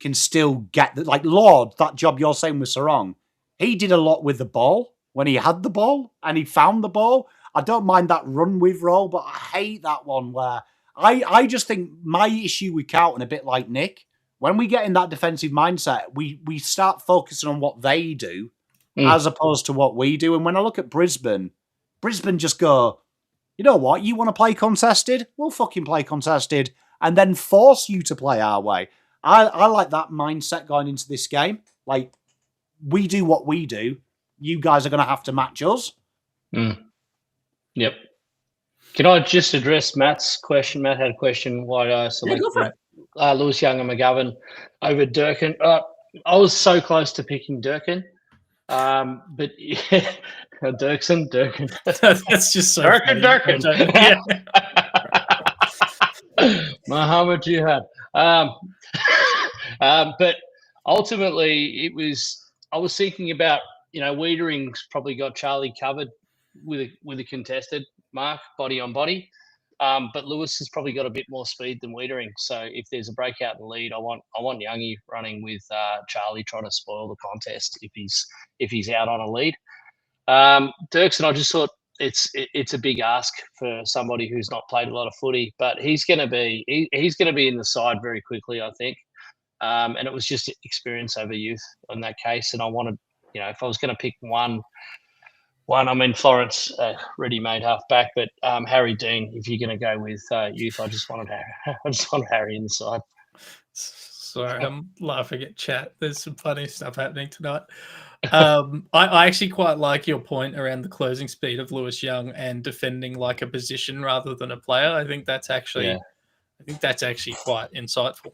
[SPEAKER 1] can still get like Lord, that job you're saying with Sarong. He did a lot with the ball when he had the ball and he found the ball. I don't mind that run with role, but I hate that one where I just think my issue with Carlton, a bit like Nick, when we get in that defensive mindset, we start focusing on what they do as opposed to what we do. And when I look at Brisbane just go, you know what? You want to play contested? We'll fucking play contested and then force you to play our way. I like that mindset going into this game. Like, we do what we do. You guys are going to have to match us.
[SPEAKER 3] Yep. Can I just address Matt's question? Matt had a question why I selected Lewis Young and McGovern over Durkin. I was so close to picking Durkin. But yeah, Durkin.
[SPEAKER 2] That's just so
[SPEAKER 3] Durkin. Yeah. Muhammad Jihad. But ultimately, I was thinking about, you know, Wiedering's probably got Charlie covered with a contested mark, body on body. But Lewis has probably got a bit more speed than Wiedering. So if there's a breakout in the lead, I want Youngie running with Charlie trying to spoil the contest if he's out on a lead. Dirksen, I just thought it's a big ask for somebody who's not played a lot of footy, but he's going to be in the side very quickly, I think. And it was just experience over youth in that case. And I wanted, you know, if I was going to pick one, I mean, Florence, ready-made half-back, but Harry Dean, if you're going to go with youth, I just wanted Harry in the side.
[SPEAKER 2] Sorry, I'm laughing at chat. There's some funny stuff happening tonight. I actually quite like your point around the closing speed of Lewis Young and defending like a position rather than a player. I think that's actually quite insightful.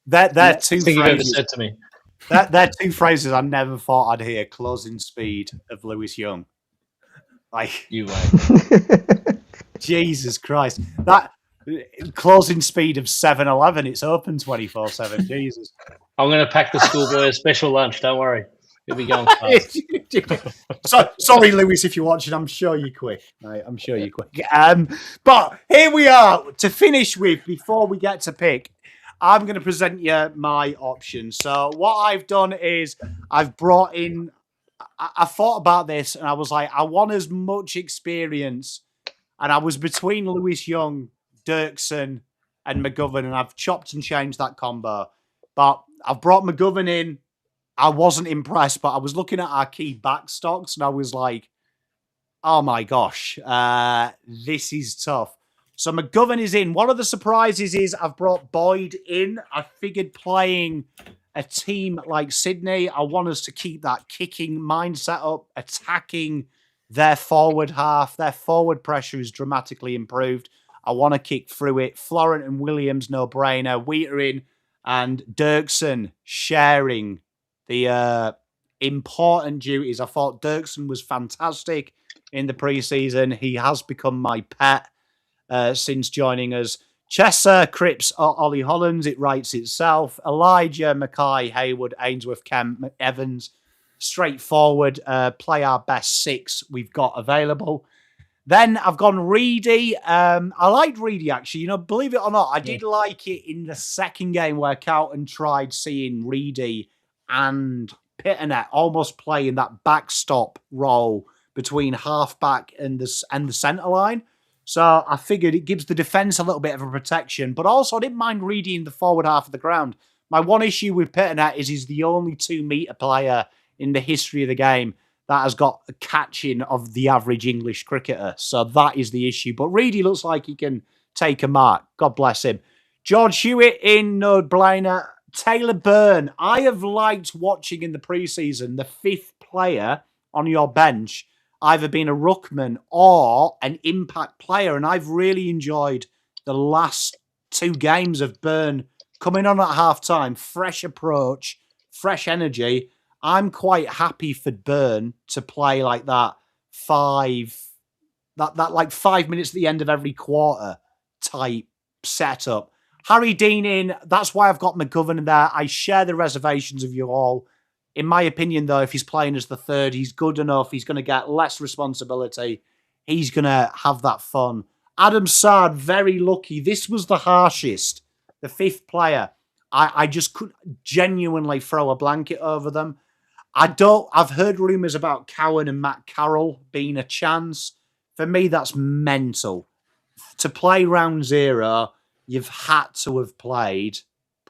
[SPEAKER 1] That two
[SPEAKER 3] thing you've ever said to me.
[SPEAKER 1] That two phrases I never thought I'd hear. Closing speed of Lewis Young. Like,
[SPEAKER 3] you wait.
[SPEAKER 1] Jesus Christ. That closing speed of 7-Eleven. It's open 24/7. Jesus.
[SPEAKER 3] I'm going to pack the schoolboy a special lunch. Don't worry. He'll be going fast.
[SPEAKER 1] Sorry, Lewis, if you're watching. I'm sure you're quick. Right? I'm sure you're quick. But here we are to finish with. Before we get to pick, I'm going to present you my options. So what I've done is I've brought in. I thought about this and I was like, I want as much experience, and I was between Lewis Young, Dirksen, and McGovern, and I've chopped and changed that combo. But I've brought McGovern in. I wasn't impressed, but I was looking at our key backstocks and I was like, oh my gosh, this is tough. So McGovern is in. One of the surprises is I've brought Boyd in. I figured playing a team like Sydney. I want us to keep that kicking mindset up, attacking their forward half. Their forward pressure is dramatically improved. I want to kick through it. Florent and Williams, no-brainer. Wheatering and Dirksen sharing the important duties. I thought Dirksen was fantastic in the preseason. He has become my pet since joining us. Chesser, Cripps, Ollie Hollands, it writes itself. Elijah, Mackay, Hayward, Ainsworth, Kemp, Evans. Straightforward, play our best 6 we've got available. Then I've gone Reedy. I liked Reedy, actually. Believe it or not, I did like it in the second game where Carlton tried seeing Reedy and Pitternet almost playing that backstop role between halfback and the centre line. So I figured it gives the defence a little bit of a protection, but also I didn't mind Reedy in the forward half of the ground. My one issue with Pitternet is he's the only 2-metre player in the history of the game that has got a catching of the average English cricketer. So that is the issue. But Reedy looks like he can take a mark. God bless him. George Hewitt in, no-brainer. Taylor Byrne. I have liked watching in the preseason the 5th player on your bench either being a ruckman or an impact player. And I've really enjoyed the last 2 games of Byrne coming on at half-time. Fresh approach, fresh energy. I'm quite happy for Byrne to play like that 5 minutes at the end of every quarter type setup. Harry Dean in, that's why I've got McGovern in there. I share the reservations of you all. In my opinion, though, if he's playing as the 3rd, he's good enough. He's going to get less responsibility. He's going to have that fun. Adam Sard, very lucky. This was the harshest. The 5th player. I just couldn't genuinely throw a blanket over them. I've heard rumours about Cowan and Matt Carroll being a chance. For me, that's mental. To play round 0, you've had to have played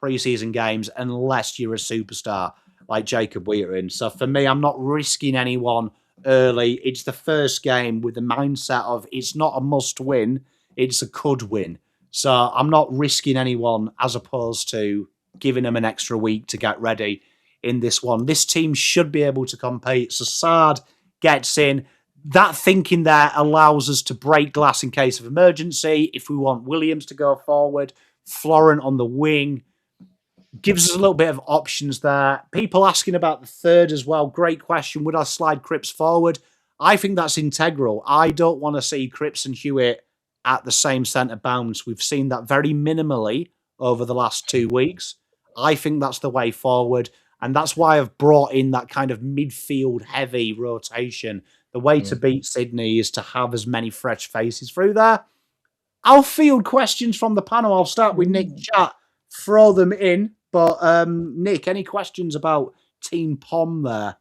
[SPEAKER 1] preseason games unless you're a superstar like Jacob Wheatering. So for me, I'm not risking anyone early. It's the first game with the mindset of it's not a must win, it's a could win. So I'm not risking anyone as opposed to giving them an extra week to get ready in this one. This team should be able to compete. So Sard gets in. That thinking there allows us to break glass in case of emergency. If we want Williams to go forward, Florent on the wing, gives us a little bit of options there. People asking about the 3rd as well. Great question. Would I slide Cripps forward? I think that's integral. I don't want to see Cripps and Hewitt at the same centre bounce. We've seen that very minimally over the last 2 weeks. I think that's the way forward. And that's why I've brought in that kind of midfield heavy rotation. The way to beat Sydney is to have as many fresh faces through there. I'll field questions from the panel. I'll start with Nick Chat. Throw them in. But Nick, any questions about Team Pom there?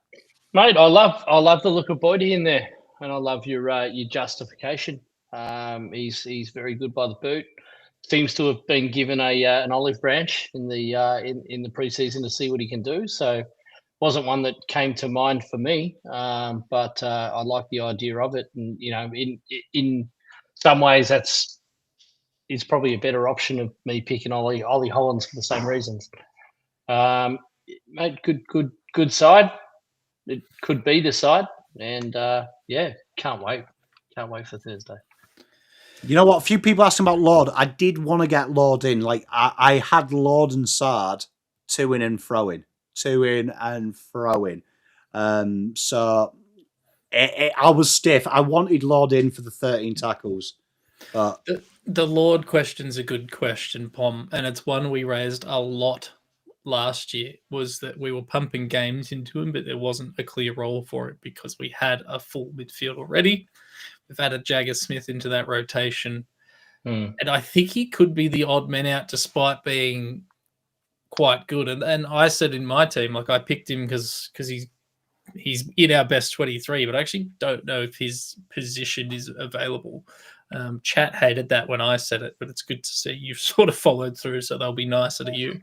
[SPEAKER 3] Mate, I love the look of Boydie in there, and I love your justification. He's very good by the boot. Seems to have been given an olive branch in the preseason to see what he can do. So wasn't one that came to mind for me, but I like the idea of it. And in some ways, is probably a better option of me picking Ollie Hollands for the same reasons. Mate, good side. It could be the side, and can't wait for Thursday.
[SPEAKER 1] You know what? A few people asking about Lord. I did want to get Lord in. Like I had Lord and Sard to in and throwing. So I was stiff. I wanted Lord in for the 13 tackles. But
[SPEAKER 2] the Lord question's a good question, Pom, and it's one we raised a lot last year, was that we were pumping games into him, but there wasn't a clear role for it because we had a full midfield already. We've added Jagger Smith into that rotation. And I think he could be the odd man out despite being quite good. And I said in my team, like I picked him because he's in our best 23, but I actually don't know if his position is available. Chat hated that when I said it, but it's good to see you've sort of followed through, so they'll be nicer to you.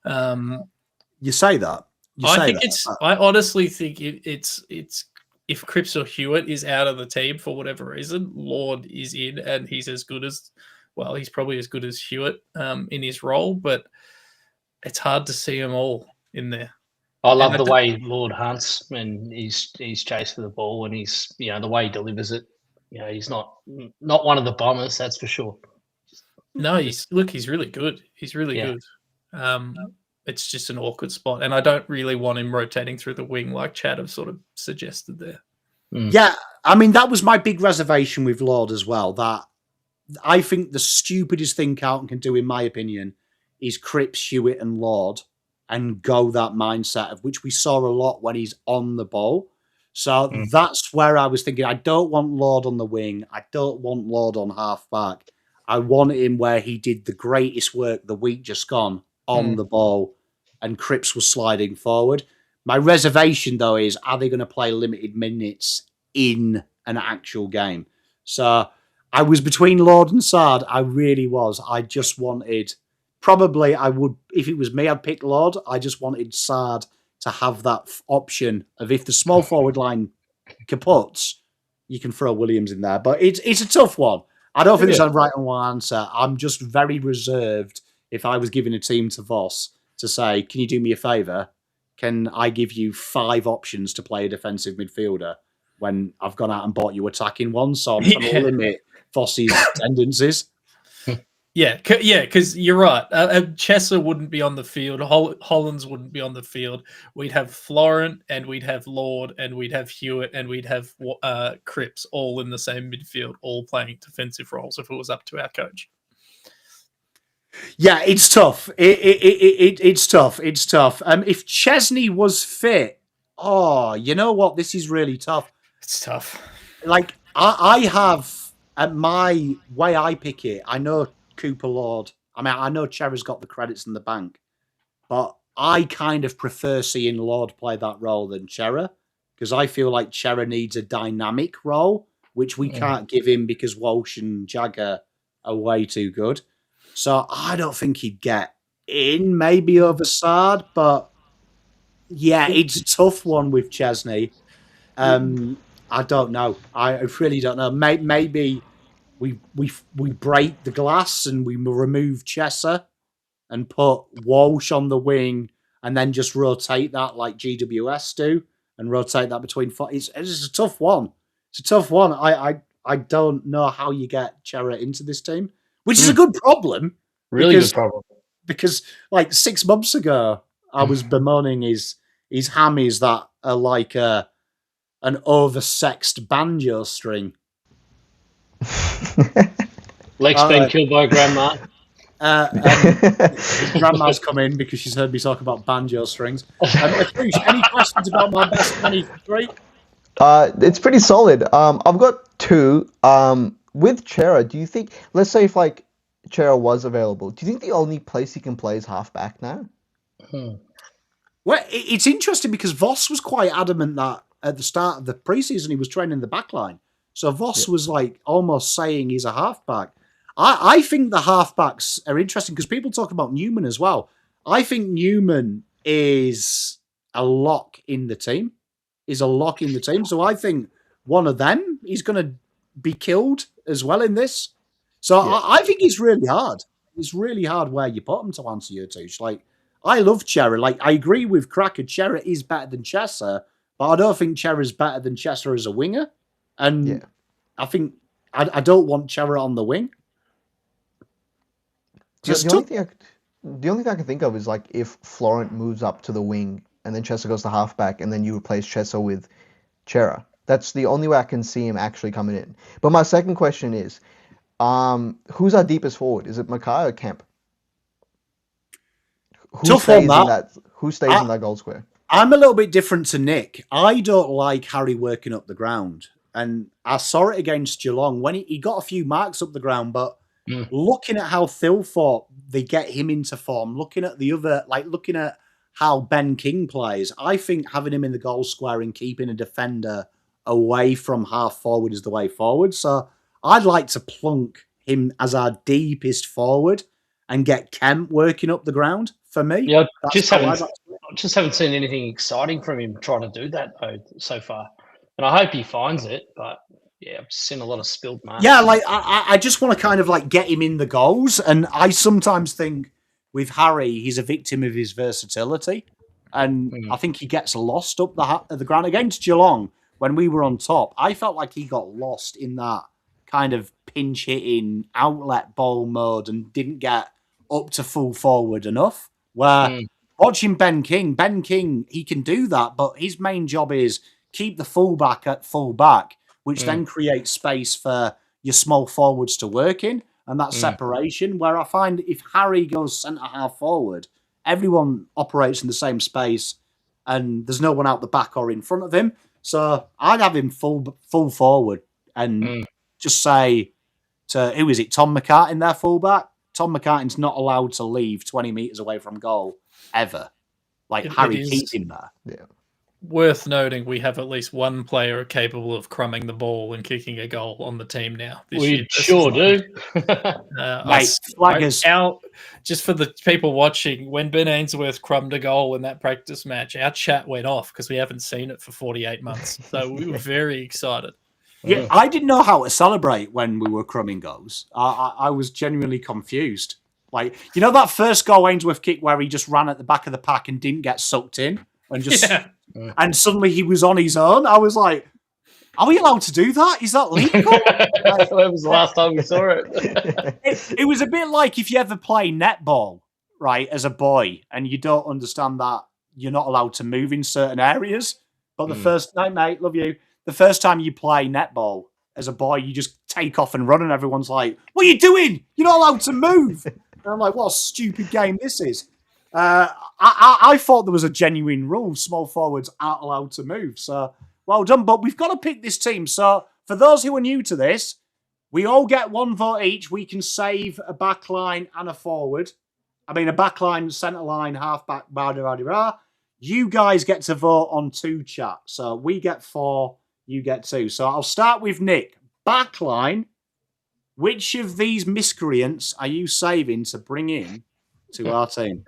[SPEAKER 1] You say that.
[SPEAKER 2] I honestly think it's if Cripps or Hewitt is out of the team for whatever reason, Lord is in, and he's as good as, well, he's probably as good as Hewitt in his role, but it's hard to see them all. in there.
[SPEAKER 3] I love
[SPEAKER 2] And
[SPEAKER 3] the way Lord hunts and he's chased for the ball and he's the way he delivers it. He's not one of the bombers, that's for sure.
[SPEAKER 2] No, he's really good. He's really good. It's just an awkward spot, and I don't really want him rotating through the wing like Chad have sort of suggested there.
[SPEAKER 1] Yeah, I mean, that was my big reservation with Lord as well, that I think the stupidest thing Carlton can do, in my opinion, is Cripps, Hewitt and Lord and go that mindset of which we saw a lot when he's on the ball. So that's where I was thinking, I don't want Lord on the wing. I don't want Lord on half back. I want him where he did the greatest work the week just gone on the ball and Cripps was sliding forward. My reservation, though, is are they going to play limited minutes in an actual game? So I was between Lord and Sard. I really was. I just wanted, probably I would, if it was me, I'd pick Lord. I just wanted Sard to have that option of if the small forward line kaputs, you can throw Williams in there. But it's a tough one. I don't think there's a right and wrong answer. I'm just very reserved if I was giving a team to Voss to say, can you do me a favour? Can I give you 5 options to play a defensive midfielder when I've gone out and bought you attacking one? So I'm trying to limit Voss's tendencies.
[SPEAKER 2] Yeah, because you're right. Chesser wouldn't be on the field. Hollands wouldn't be on the field. We'd have Florent and we'd have Lord and we'd have Hewitt and we'd have Cripps all in the same midfield, all playing defensive roles if it was up to our coach.
[SPEAKER 1] Yeah, it's tough. It's tough. It's tough. If Chesney was fit, you know what? This is really tough.
[SPEAKER 2] It's tough.
[SPEAKER 1] Like, I have, at my way I pick it, I know Cooper Lord. I mean, I know Cherra's got the credits in the bank, but I kind of prefer seeing Lord play that role than Cherra because I feel like Cherra needs a dynamic role, which we can't give him because Walsh and Jagger are way too good. So I don't think he'd get in, maybe over Sard, but yeah, it's a tough one with Chesney. I don't know. I really don't know. Maybe we break the glass and we remove Chesser and put Walsh on the wing and then just rotate that like GWS do and rotate that between. It's a tough one. It's a tough one. I don't know how you get Cherra into this team, which is a good problem.
[SPEAKER 3] Really good problem.
[SPEAKER 1] Because like 6 months ago, I was bemoaning his hammies that are like an oversexed banjo string.
[SPEAKER 3] Lek's been killed by grandma.
[SPEAKER 1] Grandma's come in because she's heard me talk about banjo strings. Any questions about my best 23?
[SPEAKER 4] It's pretty solid. I've got 2. With Cherra, do you think, let's say if like Cherra was available, do you think the only place he can play is halfback now?
[SPEAKER 1] Well, it's interesting because Voss was quite adamant that at the start of the preseason he was training the backline. So Voss was like almost saying he's a halfback. I think the halfbacks are interesting because people talk about Newman as well. I think Newman is a lock in the team. So I think one of them is going to be killed as well in this. So I think it's really hard. It's really hard where you put him, to answer your Touche. Like, I love Cherra. Like, I agree with Cracker. Cherra is better than Chesser, but I don't think Cherra is better than Chesser as a winger. And I think I don't want Cherra on the wing.
[SPEAKER 4] The only thing I can think of is like if Florent moves up to the wing and then Chesser goes to halfback and then you replace Chesser with Cherra. That's the only way I can see him actually coming in. But my second question is, who's our deepest forward? Is it Mackay or Kemp? Who stays in that goal square?
[SPEAKER 1] I'm a little bit different to Nick. I don't like Harry working up the ground. And I saw it against Geelong when he got a few marks up the ground, but looking at how Phil thought they get him into form, looking at how Ben King plays, I think having him in the goal square and keeping a defender away from half forward is the way forward. So I'd like to plunk him as our deepest forward and get Kemp working up the ground for me.
[SPEAKER 3] Yeah, I just haven't seen anything exciting from him trying to do that though so far. And I hope he finds it, but yeah, I've seen a lot of spilled marks.
[SPEAKER 1] Yeah, like I just want to kind of like get him in the goals. And I sometimes think with Harry, he's a victim of his versatility. And I think he gets lost up the ground against Geelong when we were on top. I felt like he got lost in that kind of pinch hitting outlet ball mode and didn't get up to full forward enough. Where watching Ben King, he can do that, but his main job is keep the fullback at fullback, which then creates space for your small forwards to work in, and that separation. Where I find if Harry goes centre half forward, everyone operates in the same space, and there's no one out the back or in front of him. So I'd have him full forward and just say to, who is it, Tom McCartin, their fullback? Tom McCartin's not allowed to leave 20 metres away from goal, ever. Harry keeps him there.
[SPEAKER 4] Yeah.
[SPEAKER 2] Worth noting, we have at least one player capable of crumbing the ball and kicking a goal on the team now.
[SPEAKER 3] We sure do.
[SPEAKER 1] Mate, flaggers.
[SPEAKER 2] Just for the people watching, when Ben Ainsworth crumbed a goal in that practice match, our chat went off because we haven't seen it for 48 months. So we were very excited.
[SPEAKER 1] Yeah, I didn't know how to celebrate when we were crumbing goals. I was genuinely confused. That first goal Ainsworth kicked where he just ran at the back of the pack and didn't get sucked in and just... Yeah. And suddenly he was on his own. I was like, are we allowed to do that? Is that legal?
[SPEAKER 3] When was the last time we saw it?
[SPEAKER 1] It was a bit like if you ever play netball, right, as a boy, and you don't understand that you're not allowed to move in certain areas. But the first night, mate, love you. The first time you play netball as a boy, you just take off and run, and everyone's like, what are you doing? You're not allowed to move. And I'm like, what a stupid game this is. I thought there was a genuine rule. Small forwards aren't allowed to move. So, well done. But we've got to pick this team. So, for those who are new to this, we all get one vote each. We can save a back line and a forward. I mean, a back line, centre line, half back, rah. You guys get to vote on 2 chat. So, we get 4, you get 2. So, I'll start with Nick. Back line, which of these miscreants are you saving to bring in to our team?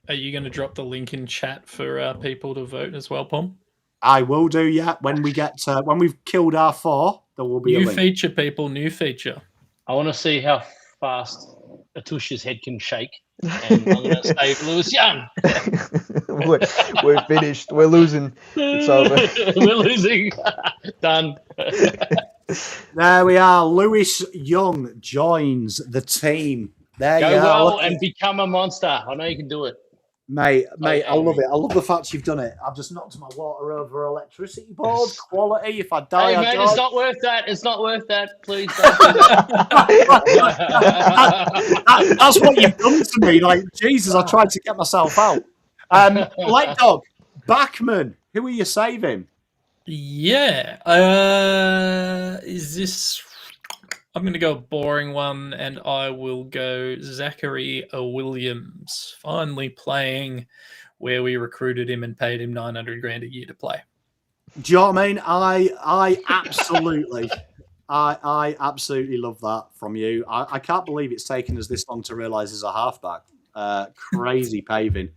[SPEAKER 2] Are you going to drop the link in chat for people to vote as well, Pom?
[SPEAKER 1] I will do, yeah. When we get when we've killed our 4, there will be a link.
[SPEAKER 2] New feature, people. New feature.
[SPEAKER 3] I want to see how fast Atush's head can shake. And I'm going to save Lewis Young.
[SPEAKER 4] We're finished. We're losing. It's over.
[SPEAKER 3] We're losing. Done.
[SPEAKER 1] There we are. Lewis Young joins the team. There
[SPEAKER 3] Go
[SPEAKER 1] you
[SPEAKER 3] well and become a monster. I know you can do it.
[SPEAKER 1] Mate, I love it. I love the fact you've done it. I've just knocked my water over electricity board. Quality. If I die,
[SPEAKER 3] hey,
[SPEAKER 1] I
[SPEAKER 3] mate,
[SPEAKER 1] die.
[SPEAKER 3] it's not worth that. It's not worth that. Please don't do that.
[SPEAKER 1] That's what you've done to me. Like, Jesus, I tried to get myself out. LekDog, Backman, who are you saving?
[SPEAKER 2] Yeah. Is this... I'm going to go a boring one, and I will go Zachary Williams, finally playing where we recruited him and paid him $900,000 a year to play.
[SPEAKER 1] Do you know what I mean? I absolutely, I absolutely love that from you. I can't believe it's taken us this long to realise he's a halfback. Crazy paving.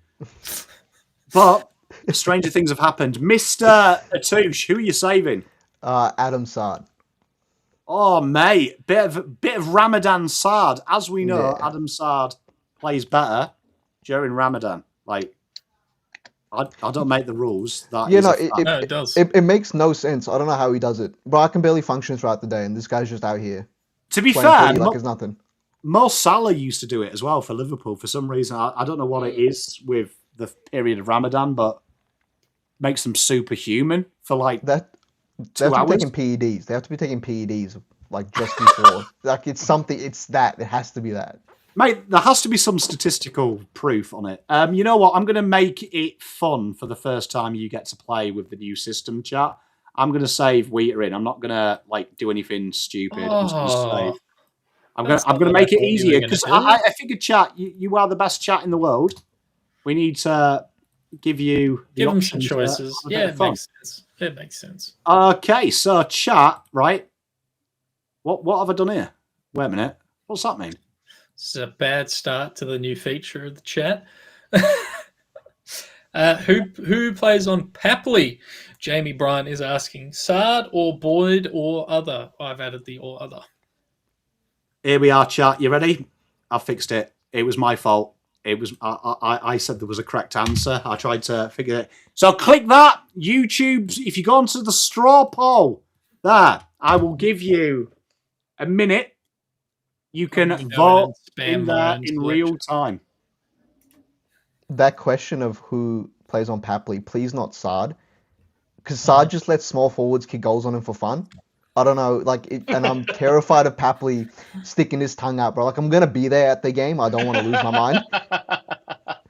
[SPEAKER 1] But stranger things have happened. Mr. Atush, who are you saving?
[SPEAKER 4] Adam Sard.
[SPEAKER 1] Oh, mate, bit of Ramadan Sard. As we know,
[SPEAKER 4] Yeah.
[SPEAKER 1] Adam Sard plays better during Ramadan. Like, I don't make the rules.
[SPEAKER 2] No, it does.
[SPEAKER 4] It makes no sense. I don't know how he does it. But I can barely function throughout the day, and this guy's just out here.
[SPEAKER 1] To be
[SPEAKER 4] playing
[SPEAKER 1] fair,
[SPEAKER 4] footy like it's nothing.
[SPEAKER 1] Mo Salah used to do it as well for Liverpool. For some reason, I don't know what it is with the period of Ramadan, but makes them superhuman for like
[SPEAKER 4] That. They
[SPEAKER 1] 2
[SPEAKER 4] have to
[SPEAKER 1] hours.
[SPEAKER 4] be taking PEDs. They have to be taking PEDs like just before. Like it's something. It's that. It has to be that.
[SPEAKER 1] Mate, there has to be some statistical proof on it. You know what? I'm going to make it fun for the first time you get to play with the new system, chat. I'm going to save Wheater in. I'm not going to like do anything stupid. I'm just going to save. I'm going to make it easier because I figured, chat, you are the best chat in the world. We need to give you the
[SPEAKER 2] Give them some
[SPEAKER 1] options
[SPEAKER 2] choices. Yeah, it makes sense. It makes sense.
[SPEAKER 1] Okay, so chat, right? What have I done here? Wait a minute. What's that mean?
[SPEAKER 2] It's a bad start to the new feature of the chat. Who plays on Papley? Jamie Bryant is asking Sard or Boyd or other. I've added the or other.
[SPEAKER 1] Here we are, chat. You ready? I fixed it. It was my fault. It was. I said there was a correct answer. I tried to figure it. So click that YouTube. If you go onto the straw poll, there, I will give you a minute. You can vote in there in real time.
[SPEAKER 4] That question of who plays on Papley, please not Sard, because Sard just lets small forwards kick goals on him for fun. I don't know, and I'm terrified of Papley sticking his tongue out, bro. Like, I'm gonna be there at the game. I don't want to lose my mind.
[SPEAKER 2] Are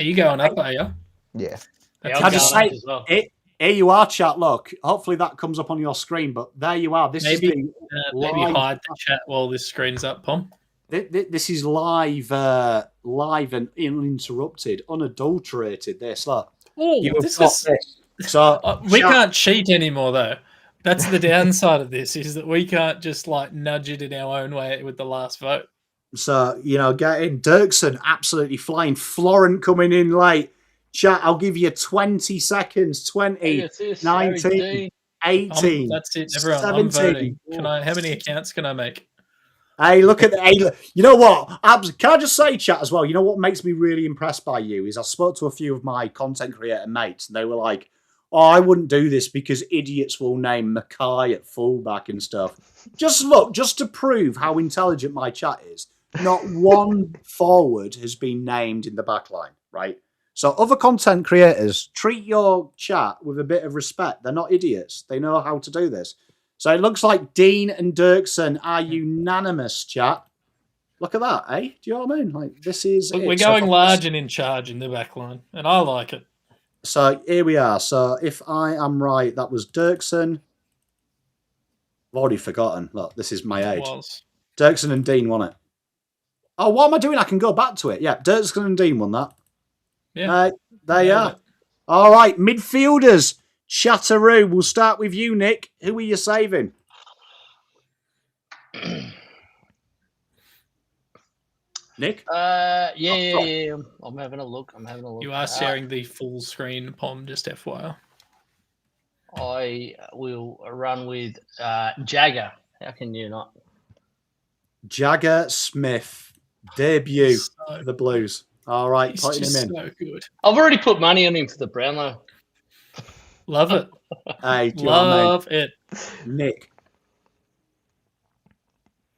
[SPEAKER 2] you going up? Are you?
[SPEAKER 4] Yeah.
[SPEAKER 1] I just say, here you are, chat. Look, hopefully that comes up on your screen, but there you are. This
[SPEAKER 2] maybe,
[SPEAKER 1] is the
[SPEAKER 2] maybe hide the chat while this screen's up, Pom.
[SPEAKER 1] This is live and uninterrupted, unadulterated. This, look.
[SPEAKER 2] Oh, this is. So we can't cheat anymore, though. That's the downside of this, is that we can't just nudge it in our own way with the last vote.
[SPEAKER 1] So, get in. Dirksen absolutely flying. Florent coming in late. Chat, I'll give you 20 seconds. 20, 19, 18.
[SPEAKER 2] That's it, everyone. 17. I'm voting. How many accounts can I make?
[SPEAKER 1] Hey, look at the. You know what? Can I just say, chat, as well? You know what makes me really impressed by you is I spoke to a few of my content creator mates, and they were like, "Oh, I wouldn't do this because idiots will name Mackay at fullback and stuff." Just to prove how intelligent my chat is. Not one forward has been named in the backline, right? So other content creators, treat your chat with a bit of respect. They're not idiots. They know how to do this. So it looks like Dean and Dirksen are unanimous, chat. Look at that, eh? Do you know what I mean? This is.
[SPEAKER 2] We're going large and in charge in the backline, and I like it.
[SPEAKER 1] So here we are. So if I am right, that was Dirksen. I've already forgotten. Look, this is my age. Dirksen and Dean won it. Oh, what am I doing? I can go back to it. Yeah, Dirksen and Dean won that.
[SPEAKER 2] Yeah.
[SPEAKER 1] There you are. All right, midfielders. Chatteroo. We'll start with you, Nick. Who are you saving? Nick?
[SPEAKER 3] Yeah. I'm having a look.
[SPEAKER 2] You are sharing the full screen, Pom, just FYI.
[SPEAKER 3] I will run with Jagger. How can you not?
[SPEAKER 1] Jagger Smith. Debut for the Blues. All right, putting him in.
[SPEAKER 2] So good.
[SPEAKER 3] I've already put money on him for the Brownlow.
[SPEAKER 2] Love it.
[SPEAKER 1] Hey,
[SPEAKER 2] love it.
[SPEAKER 1] Nick.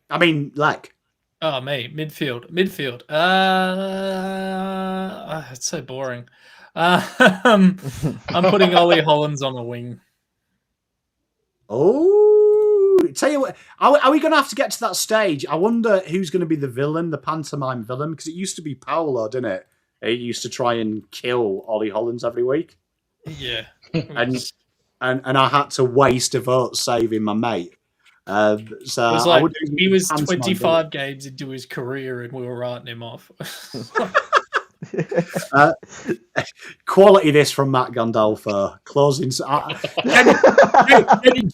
[SPEAKER 1] I mean, Lek.
[SPEAKER 2] Oh, me. Midfield. It's so boring. I'm putting Ollie Hollands on a wing.
[SPEAKER 1] Oh, tell you what, are we going to have to get to that stage? I wonder who's going to be the villain, the pantomime villain, because it used to be Paolo, didn't it? He used to try and kill Ollie Hollands every week.
[SPEAKER 2] Yeah.
[SPEAKER 1] and I had to waste a vote saving my mate. So
[SPEAKER 2] it was he was 25 games into his career and we were writing him off.
[SPEAKER 1] Quality this from Matt Gandolfo. Closing,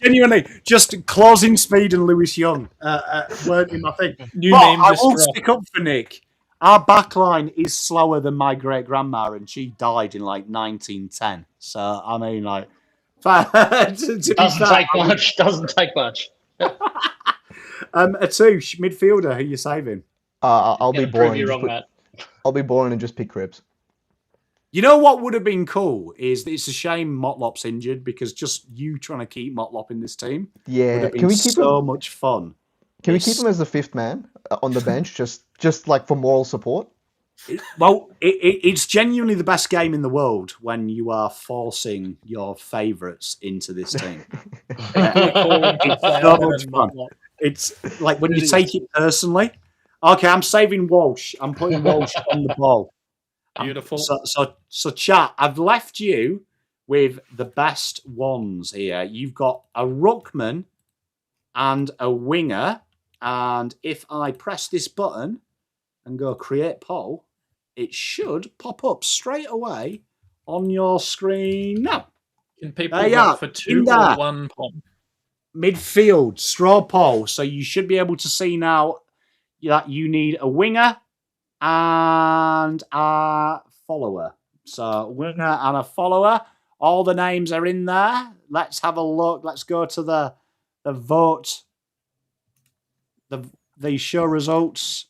[SPEAKER 1] genuinely, just closing speed and Lewis Young weren't in my thing. I will stick up for Nick. Our backline is slower than my great grandma, and she died in 1910. So I mean,
[SPEAKER 3] doesn't take much.
[SPEAKER 1] Atouche, midfielder, who you saving?
[SPEAKER 4] I'll be boring.
[SPEAKER 3] You're wrong, Matt.
[SPEAKER 4] I'll be boring and just pick Cribs.
[SPEAKER 1] You know what would have been cool is it's a shame Motlop's injured because just you trying to keep Motlop in this team would have been much fun.
[SPEAKER 4] Can we keep him as the fifth man on the bench, just for moral support?
[SPEAKER 1] It's genuinely the best game in the world when you are forcing your favourites into this team. It's so much fun. It's like when you take it personally. Okay, I'm saving Walsh. I'm putting Walsh on the ball.
[SPEAKER 2] Beautiful.
[SPEAKER 1] So chat, I've left you with the best ones here. You've got a ruckman and a winger. And if I press this button and go create poll, it should pop up straight away on your screen now.
[SPEAKER 2] Can people vote for 2 or 1 poll?
[SPEAKER 1] Midfield, straw poll. So you should be able to see now that you need a winger and a follower. So winger and a follower. All the names are in there. Let's have a look. Let's go to the vote. The show results.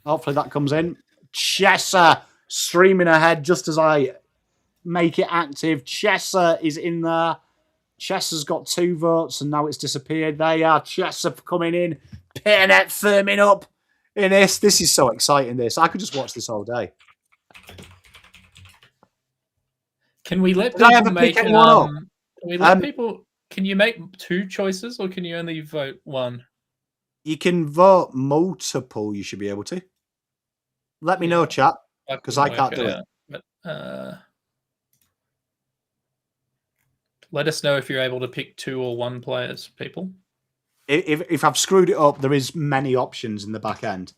[SPEAKER 1] Hopefully that comes in. Chesser streaming ahead just as I make it active. Chesser is in there. Chesser's got 2 votes and now it's disappeared. There you are. Chesser coming in. Pitternet firming up in this. This is so exciting, this. I could just watch this all day.
[SPEAKER 2] Can we let
[SPEAKER 1] Did I
[SPEAKER 2] people
[SPEAKER 1] ever
[SPEAKER 2] make
[SPEAKER 1] pick anyone up?
[SPEAKER 2] Can we let people? Can you make 2 choices, or can you only vote 1?
[SPEAKER 1] You can vote multiple. You should be able to. Let me know, chat, because I can't do it.
[SPEAKER 2] But, let us know if you're able to pick 2 or 1 players, people.
[SPEAKER 1] If I've screwed it up, there is many options in the back end.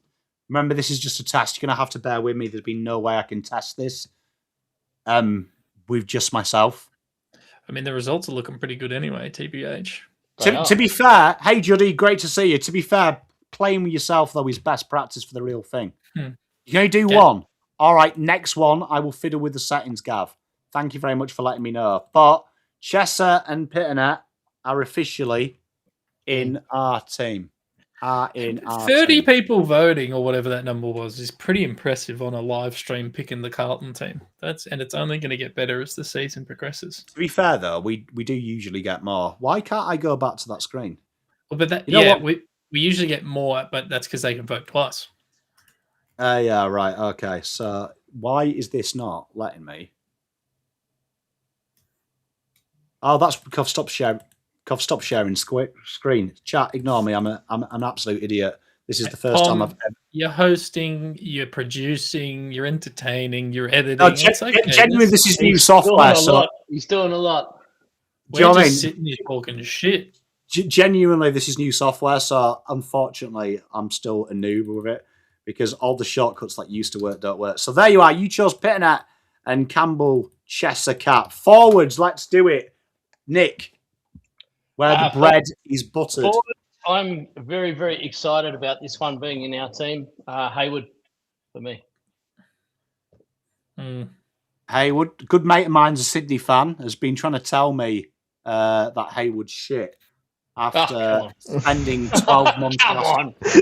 [SPEAKER 1] Remember, this is just a test. You're going to have to bear with me. There's been no way I can test this with just myself.
[SPEAKER 2] I mean, the results are looking pretty good anyway, TBH.
[SPEAKER 1] To be fair, hey, Juddy, great to see you. To be fair, playing with yourself, though, is best practice for the real thing. You can only do 1. All right, next one, I will fiddle with the settings, Gav. Thank you very much for letting me know. But Chesser and Pitternet are officially in our team.
[SPEAKER 2] 30 people voting, or whatever that number was, is pretty impressive on a live stream picking the Carlton team. And it's only going to get better as the season progresses.
[SPEAKER 1] To be fair, though, we do usually get more. Why can't I go back to that screen?
[SPEAKER 2] Well, but that, you know what? we usually get more, but that's because they can vote twice.
[SPEAKER 1] Yeah, right. Okay, so why is this not letting me? Oh, that's because I've stopped sharing screen. Chat, ignore me. I'm an absolute idiot. This is the first time I've ever...
[SPEAKER 2] You're hosting, you're producing, you're entertaining, you're editing.
[SPEAKER 1] No, genuinely, this is new software.
[SPEAKER 3] He's doing a lot.
[SPEAKER 2] We're just
[SPEAKER 1] just
[SPEAKER 2] sitting here talking shit.
[SPEAKER 1] Genuinely, this is new software, so unfortunately, I'm still a noob with it because all the shortcuts that used to work don't work. So there you are. You chose Pitternet and Campbell Chesser Cat. Forwards, let's do it. Nick, where the bread is buttered.
[SPEAKER 3] Forward, I'm very, very excited about this one being in our team. Hayward, for me.
[SPEAKER 1] Hayward, good mate of mine's a Sydney fan, has been trying to tell me that Hayward's shit after spending 12 months.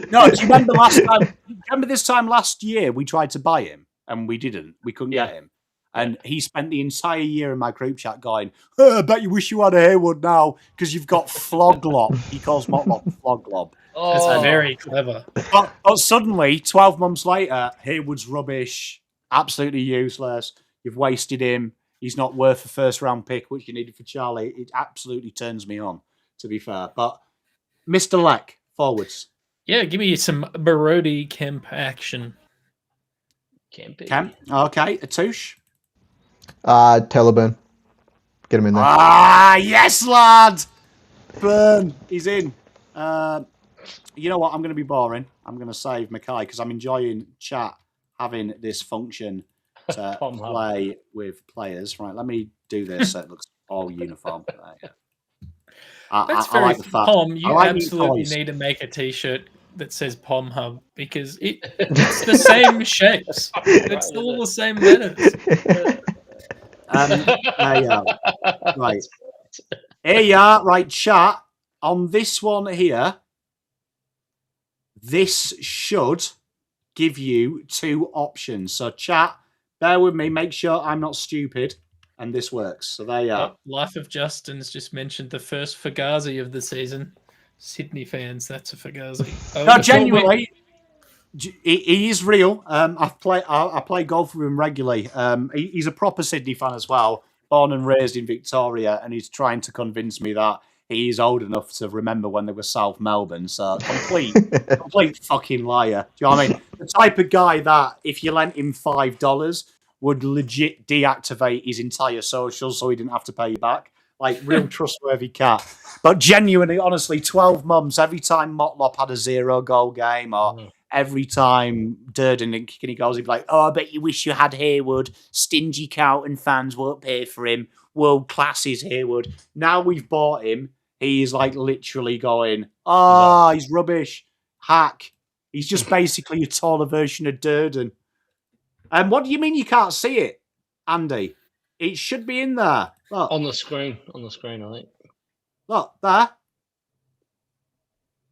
[SPEAKER 1] No, do you remember last time? Remember this time last year we tried to buy him and we didn't. We couldn't get him. And he spent the entire year in my group chat going, I bet you wish you had a Hayward now because you've got Floglob. He calls Motlop Floglob.
[SPEAKER 2] That's very clever.
[SPEAKER 1] But suddenly, 12 months later, Hayward's rubbish, absolutely useless. You've wasted him. He's not worth a first-round pick, which you needed for Charlie. It absolutely turns me on, to be fair. But Mr. Lek, forwards.
[SPEAKER 2] Yeah, give me some Barodi Kemp action.
[SPEAKER 1] Kemp, okay. Atouche.
[SPEAKER 4] Teleburn. Get him in there.
[SPEAKER 1] Yes, lad. Burn. He's in. You know what? I'm going to be boring. I'm going to save Mackay because I'm enjoying chat having this function to play with players. Right, let me do this so it looks all uniform.
[SPEAKER 2] That's
[SPEAKER 1] I like the fact.
[SPEAKER 2] Pom, you
[SPEAKER 1] like
[SPEAKER 2] absolutely need to make a T-shirt that says Pom Hub because it's the same shapes. It's all the same letters.
[SPEAKER 1] Right. Here you are. Right, chat. On this one here, this should give you 2 options. So, chat, bear with me. Make sure I'm not stupid. And this works. So, there you are.
[SPEAKER 2] Life of Justin's just mentioned the first Fugazi of the season. Sydney fans, that's a Fugazi.
[SPEAKER 1] No, genuinely. He is real. I play golf with him regularly. He's a proper Sydney fan as well, born and raised in Victoria, and he's trying to convince me that he is old enough to remember when they were South Melbourne. So complete fucking liar. Do you know what I mean? The type of guy that if you lent him $5 would legit deactivate his entire socials so he didn't have to pay you back. Like, real trustworthy cat. But genuinely, honestly, 12 months, every time Motlop had a 0-goal game or every time Durden didn't kick any goals, he'd be like, I bet you wish you had Hayward. Stingy Carlton fans won't pay for him. World class is Hayward. Now we've bought him, he's like literally going, he's rubbish. Hack. He's just basically a taller version of Durden. And what do you mean you can't see it, Andy? It should be in there. Look.
[SPEAKER 3] On the screen, I think.
[SPEAKER 1] Look, there.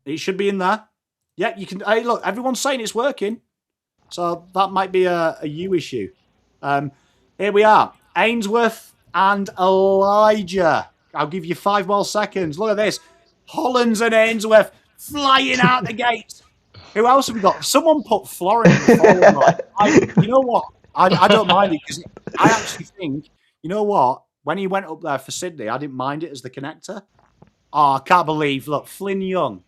[SPEAKER 1] It should be in there. Yeah, you can. Hey, look, everyone's saying it's working. So that might be a you issue. Here we are. Ainsworth and Elijah. I'll give you 5 more seconds. Look at this. Hollands and Ainsworth flying out the gates. Who else have we got? Someone put Florence in the forward line. You know what? I don't mind it because I actually think, you know what? When he went up there for Sydney, I didn't mind it as the connector. Oh, I can't believe. Look, Flynn Young.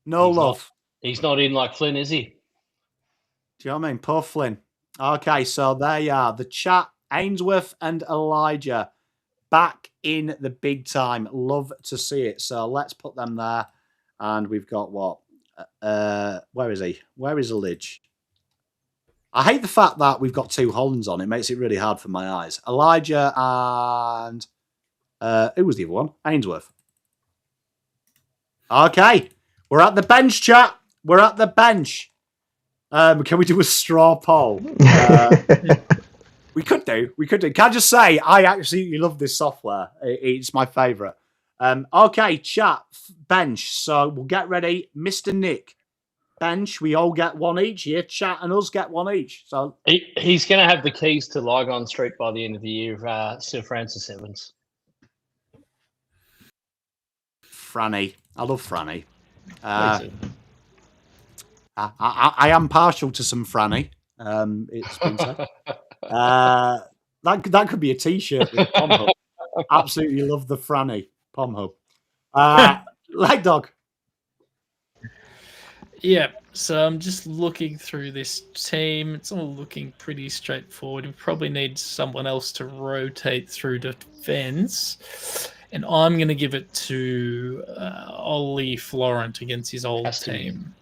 [SPEAKER 1] No love.
[SPEAKER 3] He's not in like Flynn, is he?
[SPEAKER 1] Do you know what I mean? Poor Flynn. Okay, so there you are. The chat, Ainsworth and Elijah back in the big time. Love to see it. So let's put them there. And we've got what? Where is he? Where is Elijah? I hate the fact that we've got 2 Hollands on. It makes it really hard for my eyes. Elijah and... who was the other one? Ainsworth. Okay. We're at the bench, chat. We're at the bench. Can we do a straw poll? We could do. Can I just say, I absolutely love this software. It's my favourite. Okay, chat, bench. So we'll get ready. Mr. Nick, bench. We all get 1 each here. Chat and us get 1 each. So
[SPEAKER 3] he's going to have the keys to Lygon Street by the end of the year, Sir Francis Evans.
[SPEAKER 1] Franny. I love Franny. I am partial to some Franny. It's been said. That could be a T-shirt with Pom Hub. Absolutely love the Franny Pom Hub. LekDog.
[SPEAKER 2] Yeah, so I'm just looking through this team. It's all looking pretty straightforward. We probably need someone else to rotate through defense. And I'm going to give it to Ollie Florent against his old team.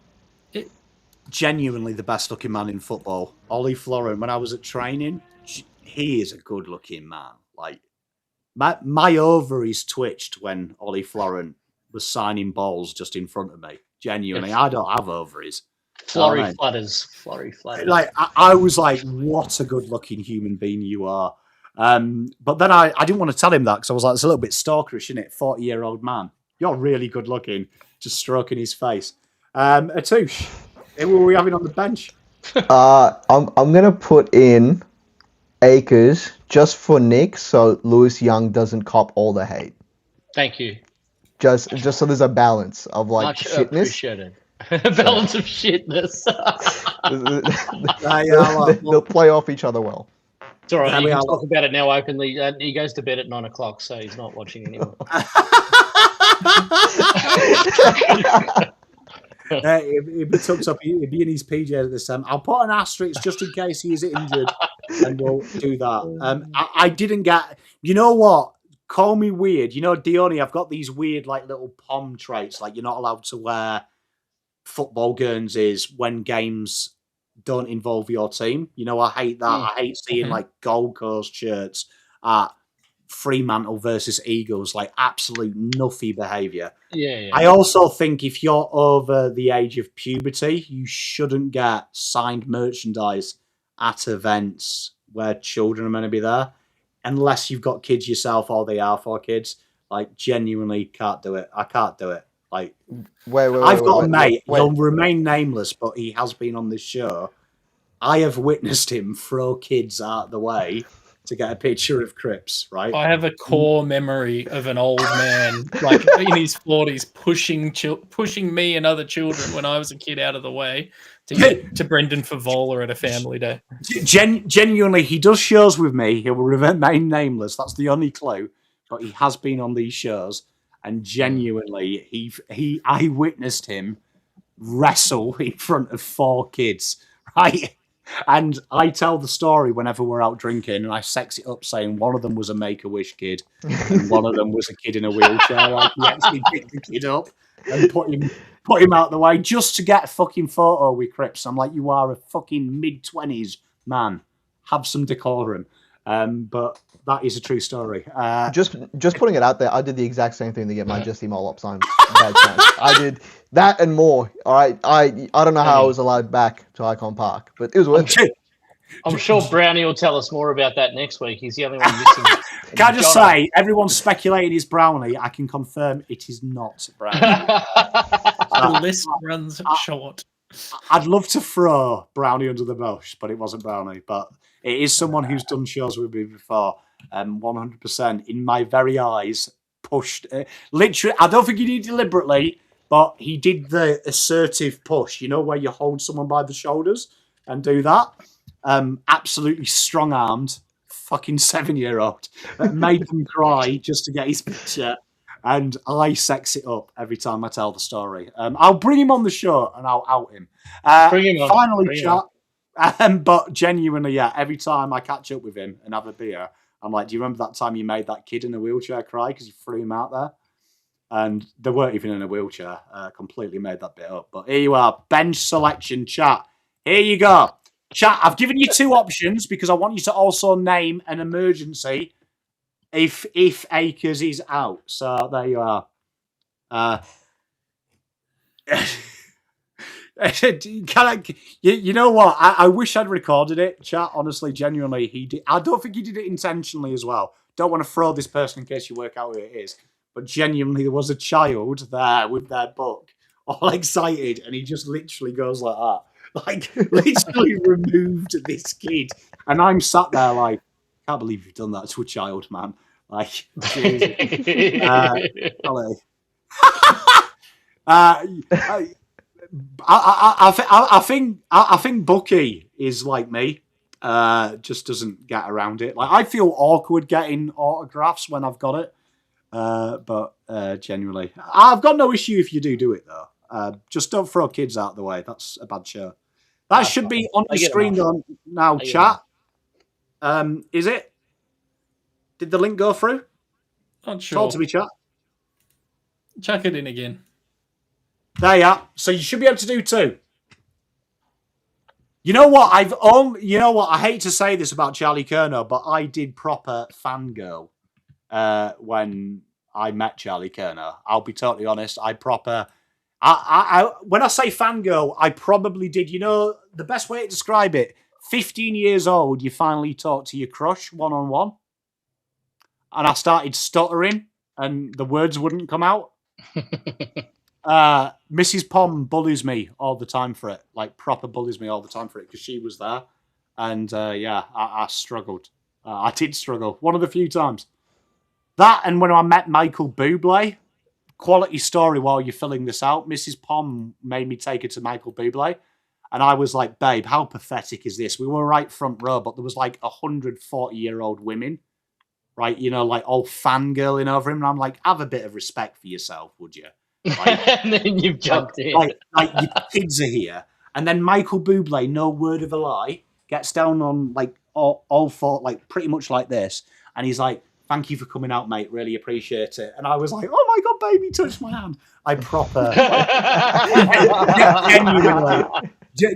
[SPEAKER 1] Genuinely the best looking man in football. Ollie Florent, when I was at training, he is a good looking man. Like, my ovaries twitched when Ollie Florent was signing balls just in front of me. Genuinely, I don't have ovaries.
[SPEAKER 3] Flurry flutters.
[SPEAKER 1] Like, I was like, what a good looking human being you are. But then I didn't want to tell him that because I was like, it's a little bit stalkerish, isn't it? 40-year-old man. You're really good looking. Just stroking his face. Atouche, who were we having on the bench?
[SPEAKER 4] I'm going to put in Akers just for Nick so Lewis Young doesn't cop all the hate.
[SPEAKER 3] Thank you.
[SPEAKER 4] Just so there's a balance of like
[SPEAKER 3] Much
[SPEAKER 4] shitness.
[SPEAKER 3] Appreciated. Balance of shitness.
[SPEAKER 4] They'll play off each other well.
[SPEAKER 3] It's all right. You can talk about it now openly. He goes to bed at 9 o'clock, so he's not watching anymore.
[SPEAKER 1] If he tucks up, he'd be in his PJs at this time. I'll put an asterisk just in case he is injured, and we'll do that. I didn't get... You know what? Call me weird. You know, Dione, I've got these weird, like, little pom traits. Like, you're not allowed to wear football guernseys when games don't involve your team. You know, I hate that. I hate seeing, like, Gold Coast shirts at Fremantle versus Eagles. Like, absolute nuffy behaviour.
[SPEAKER 3] Yeah.
[SPEAKER 1] I also think if you're over the age of puberty, you shouldn't get signed merchandise at events where children are meant to be there. Unless you've got kids yourself or they are for kids. Like, genuinely can't do it. I can't do it. Like, I've got a mate. He'll remain nameless, but he has been on this show. I have witnessed him throw kids out of the way to get a picture of Cripps, right?
[SPEAKER 2] I have a core memory of an old man, like in his 40s, pushing me and other children when I was a kid out of the way to get to Brendan Favola at a family day.
[SPEAKER 1] Genuinely, he does shows with me. He will remain nameless. That's the only clue. But he has been on these shows, and genuinely, I witnessed him wrestle in front of 4 kids, right? And I tell the story whenever we're out drinking, and I sex it up saying one of them was a Make-A-Wish kid, and one of them was a kid in a wheelchair. Like, he actually picked the kid up and put him out the way just to get a fucking photo with Cripps. I'm like, you are a fucking mid-20s man. Have some decorum. But that is a true story.
[SPEAKER 4] Just putting it out there, I did the exact same thing to get my Jesse Mollop sign. I did that and more. All right, I don't know how I was allowed back to Icon Park, but it was worth it.
[SPEAKER 3] I'm sure Brownie will tell us more about that next week. He's the only one missing.
[SPEAKER 1] Can I just say, everyone's speculating it's Brownie. I can confirm it is not Brownie.
[SPEAKER 2] The list runs short.
[SPEAKER 1] I'd love to throw Brownie under the bus, but it wasn't Brownie. But it is someone who's done shows with me before. 100% in my very eyes pushed. Literally, I don't think he did it deliberately, but he did the assertive push. You know, where you hold someone by the shoulders and do that. Absolutely strong-armed, fucking 7-year-old. Made them cry just to get his picture. And I sex it up every time I tell the story. I'll bring him on the show and I'll out him.
[SPEAKER 3] Bring him on.
[SPEAKER 1] Finally,
[SPEAKER 3] Bring him
[SPEAKER 1] chat. But genuinely, yeah, every time I catch up with him and have a beer, I'm like, do you remember that time you made that kid in a wheelchair cry because you threw him out there? And they weren't even in a wheelchair. Completely made that bit up. But here you are, bench selection, chat. Here you go. Chat, I've given you 2 options because I want you to also name an emergency if Akers is out. So there you are. You know what? I wish I'd recorded it, chat. Honestly, genuinely, he did. I don't think he did it intentionally as well. Don't want to throw this person in case you work out who it is. But genuinely, there was a child there with their book, all excited, and he just literally goes like that. Like, literally removed this kid. And I'm sat there like, can't believe you've done that to a child, man. Like, I think Bucky is like me. Just doesn't get around it. Like, I feel awkward getting autographs when I've got it. But genuinely, I've got no issue if you do it though. Just don't throw kids out the way. That's a bad show. That should be on the screen now, chat. Is it? Did the link go through?
[SPEAKER 2] Not sure.
[SPEAKER 1] Talk to me, chat.
[SPEAKER 2] Chuck it in again.
[SPEAKER 1] There you are. So you should be able to do 2. You know what? I hate to say this about Charlie Curnow, but I did proper fangirl when I met Charlie Curnow. I'll be totally honest. When I say fangirl, I probably did. You know, the best way to describe it, 15 years old, you finally talk to your crush one-on-one. And I started stuttering and the words wouldn't come out. Mrs. Pom bullies me all the time for it. Like, proper bullies me all the time for it because she was there. And I struggled. I did struggle. One of the few times. That and when I met Michael Bublé, quality story while you're filling this out. Mrs. Pom made me take her to Michael Bublé. And I was like, babe, how pathetic is this? We were right front row, but there was like 140-year-old women, right? You know, like all fangirling over him. And I'm like, have a bit of respect for yourself, would you? Like,
[SPEAKER 3] and then you've jumped in.
[SPEAKER 1] Like your kids are here. And then Michael Bublé, no word of a lie, gets down on like all four, like pretty much like this. And he's like, thank you for coming out, mate. Really appreciate it. And I was like, oh my God, baby, touch my hand. I proper,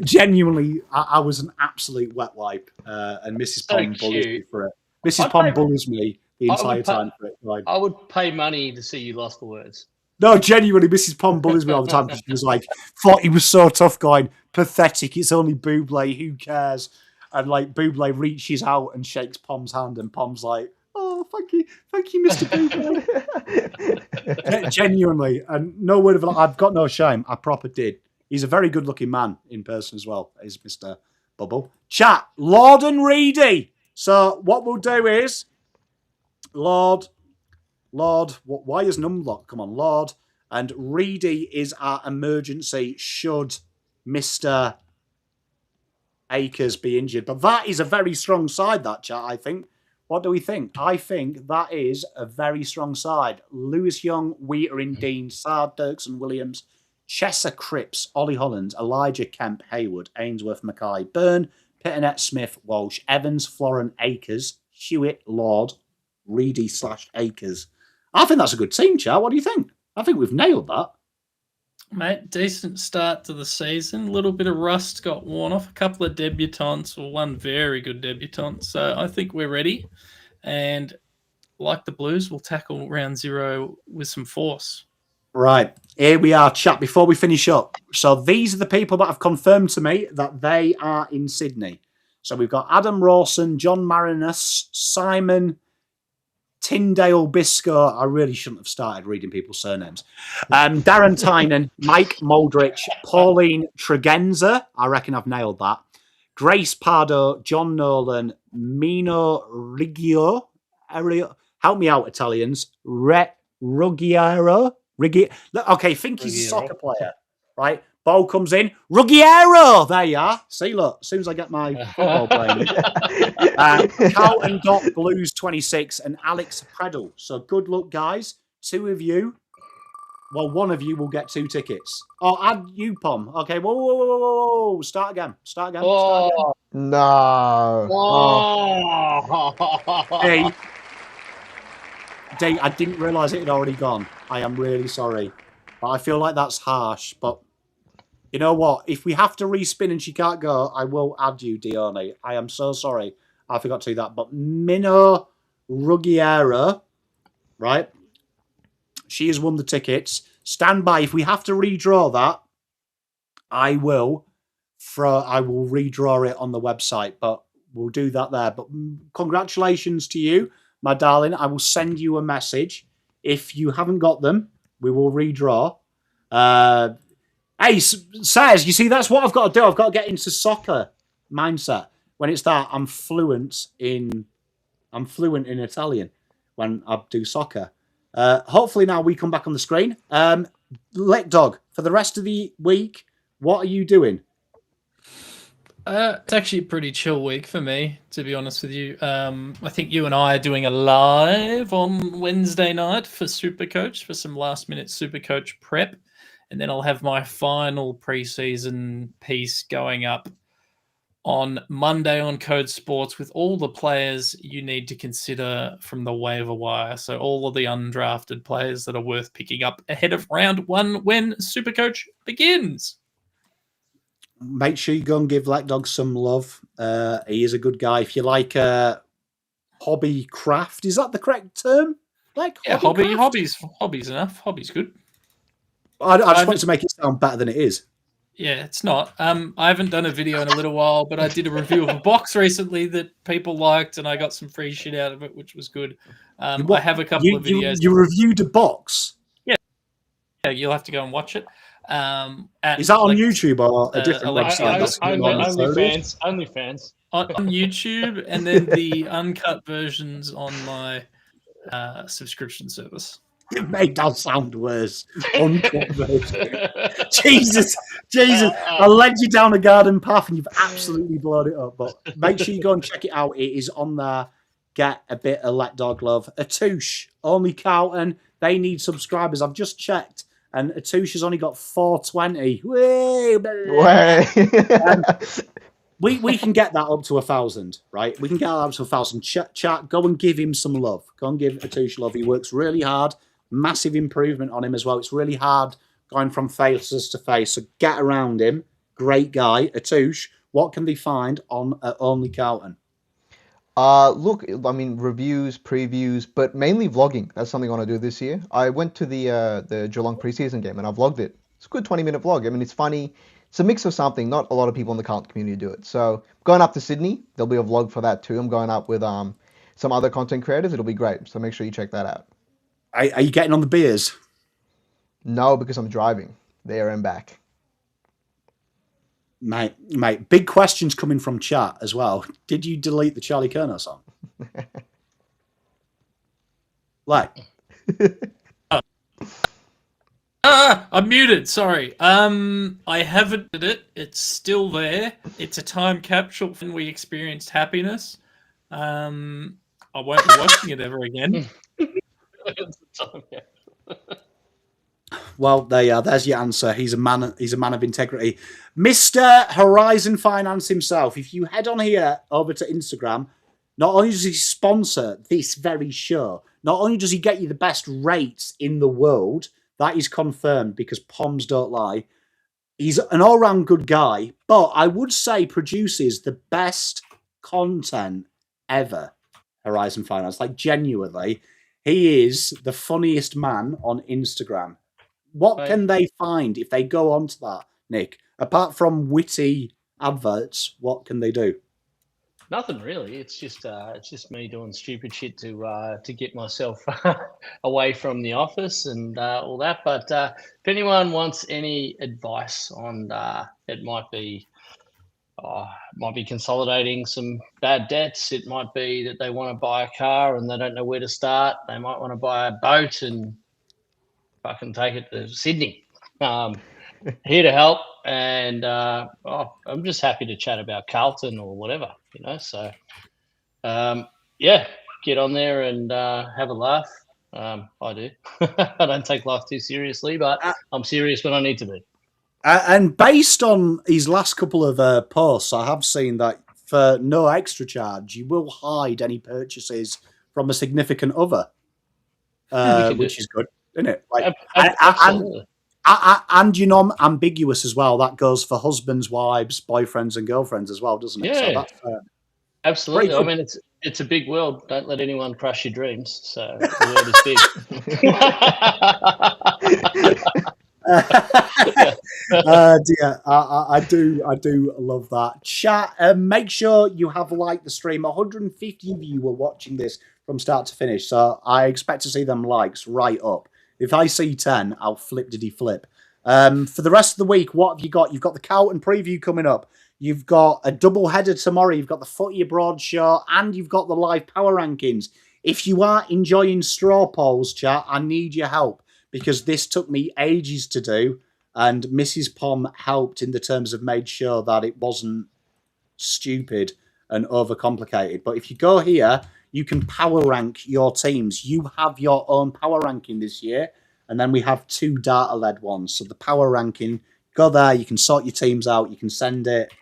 [SPEAKER 1] genuinely, I was an absolute wet wipe. And Mrs. Pom bullies me for it. Mrs. Pom bullies me the entire time for it. Like,
[SPEAKER 3] I would pay money to see you lost for words.
[SPEAKER 1] No, genuinely, Mrs. Pom bullies me all the time because she was like, thought he was so tough going, pathetic, it's only Bublé, who cares? And like Bublé reaches out and shakes Pom's hand and Pom's like, oh, thank you, Mr. Bublé. Genuinely, and no word of a lie, I've got no shame, I proper did. He's a very good looking man in person as well, is Mr. Bubble. Chat, Lord and Reedy. So what we'll do is, Lord, why is Numlock? Come on, Lord. And Reedy is our emergency should Mr. Akers be injured. But that is a very strong side, that chat, I think. What do we think? I think that is a very strong side. Lewis Young, Wheater Dean, Sard, Dirksen, Williams, Chesser, Cripps, Ollie Holland, Elijah Kemp, Haywood, Ainsworth, Mackay, Byrne, Pitternet, Smith, Walsh, Evans, Florin, Akers, Hewitt, Lord, Reedy / Akers. I think that's a good team, chat. What do you think? I think we've nailed that.
[SPEAKER 2] Mate, decent start to the season. A little bit of rust got worn off. A couple of debutants, or one very good debutant. So I think we're ready. And like the Blues, we'll tackle round 0 with some force.
[SPEAKER 1] Right. Here we are, chat, before we finish up. So these are the people that have confirmed to me that they are in Sydney. So we've got Adam Rawson, John Marinus, Simon Tyndale Bisco. I really shouldn't have started reading people's surnames. Darren Tynan, Mike Moldrich, Pauline Tregenza. I reckon I've nailed that. Grace Pardo, John Nolan, Mino Riggio. Help me out, Italians. Ruggiero. Okay, think he's a soccer player, right? Ball comes in. Ruggiero! There you are. See, look, as soon as I get my football playing. Carlton got Blues 26 and Alex Predel. So good luck, guys. Two of you. Well, one of you will get 2 tickets. Oh, add you, Pom. Okay, whoa. Start again.
[SPEAKER 3] Oh.
[SPEAKER 4] No.
[SPEAKER 3] Oh.
[SPEAKER 1] Hey. I didn't realise it had already gone. I am really sorry. But I feel like that's harsh. But you know what? If we have to respin and she can't go, I will add you, Dione. I am so sorry. I forgot to do that. But Mino Ruggiero, right? She has won the tickets. Stand by. If we have to redraw that, I will redraw it on the website. But we'll do that there. But congratulations to you, my darling. I will send you a message. If you haven't got them, we will redraw. Hey, Says, you see, that's what I've got to do. I've got to get into soccer mindset. When it's that, I'm fluent in Italian when I do soccer. Hopefully now we come back on the screen. LekDog, for the rest of the week, what are you doing?
[SPEAKER 2] It's actually a pretty chill week for me, to be honest with you. I think you and I are doing a live on Wednesday night for Supercoach, for some last-minute Supercoach prep. And then I'll have my final preseason piece going up on Monday on Code Sports with all the players you need to consider from the waiver wire. So all of the undrafted players that are worth picking up ahead of round 1 when Supercoach begins.
[SPEAKER 1] Make sure you go and give LekDog some love. He is a good guy. If you like hobby craft, is that the correct term? Like
[SPEAKER 2] hobby's enough. Hobby's good.
[SPEAKER 1] I just want to make it sound better than it is.
[SPEAKER 2] Yeah, it's not. I haven't done a video in a little while, but I did a review of a box recently that people liked, and I got some free shit out of it, which was good. I have a couple of videos.
[SPEAKER 1] You reviewed a box?
[SPEAKER 2] Yeah, you'll have to go and watch it.
[SPEAKER 1] Is that on YouTube or a different website?
[SPEAKER 3] OnlyFans.
[SPEAKER 2] On YouTube, and then the uncut versions on my subscription service.
[SPEAKER 1] It made that sound worse. Uncut version. Jesus. I led you down a garden path and you've absolutely blown it up. But make sure you go and check it out. It is on there. Get a bit of LekDog love. Atouche, OnlyCarlton, they need subscribers. I've just checked. And Atouche has only got 420. We can get that up to 1,000, right? We can get that up to 1,000. Chat, go and give him some love. Go and give Atouche love. He works really hard. Massive improvement on him as well. It's really hard going from faces to face. So get around him. Great guy. Atouche, what can they find on OnlyCarlton?
[SPEAKER 4] Look, I mean, reviews, previews, but mainly vlogging. That's something I want to do this year. I went to the Geelong preseason game and I vlogged it. It's a good 20-minute vlog. I mean, it's funny. It's a mix of something. Not a lot of people in the Carlton community do it. So going up to Sydney, there'll be a vlog for that too. I'm going up with some other content creators. It'll be great. So make sure you check that out.
[SPEAKER 1] Are you getting on the beers?
[SPEAKER 4] No, because I'm driving there and back.
[SPEAKER 1] Mate, big questions coming from chat as well. Did you delete the Charlie Kerner song?
[SPEAKER 2] I'm muted. Sorry. I haven't did it. It's still there. It's a time capsule when we experienced happiness. I won't be watching it ever again.
[SPEAKER 1] Well, there you are. There's your answer. He's a man of integrity. Mr. Horizon Finance himself. If you head on here over to Instagram, not only does he sponsor this very show, not only does he get you the best rates in the world, that is confirmed because Poms don't lie. He's an all-round good guy, but I would say produces the best content ever. Horizon Finance. Like, genuinely, he is the funniest man on Instagram. What can they find if they go onto that, Nick? Apart from witty adverts, what can they do?
[SPEAKER 3] Nothing really. It's just me doing stupid shit to get myself away from the office and all that. But if anyone wants any advice on it might be consolidating some bad debts. It might be that they want to buy a car and they don't know where to start. They might want to buy a boat and fucking take it to Sydney. Here to help, and I'm just happy to chat about Carlton or whatever, So, get on there and have a laugh. I do. I don't take life too seriously, but I'm serious when I need to be.
[SPEAKER 1] And based on his last couple of posts, I have seen that for no extra charge, you will hide any purchases from a significant other, which is good, isn't it? Like,
[SPEAKER 3] Absolutely.
[SPEAKER 1] And ambiguous as well. That goes for husbands, wives, boyfriends, and girlfriends as well, doesn't it?
[SPEAKER 3] Yeah,
[SPEAKER 1] so that's,
[SPEAKER 3] absolutely. I mean, it's a big world. Don't let anyone crush your dreams. So the world is big.
[SPEAKER 1] Dear, I do love that. Chat. Make sure you have liked the stream. 150 of you were watching this from start to finish, so I expect to see them likes right up. If I see 10, I'll flip diddy flip. For the rest of the week, what have you got? You've got the Carlton preview coming up. You've got a double header tomorrow. You've got the Footy Abroad show, and you've got the live power rankings. If you are enjoying straw polls, chat, I need your help because this took me ages to do, and Mrs. Pom helped in the terms of made sure that it wasn't stupid and overcomplicated. But if you go here, you can power rank your teams. You have your own power ranking this year, and then we have 2 data-led ones. So the power ranking, go there, you can sort your teams out, you can send it,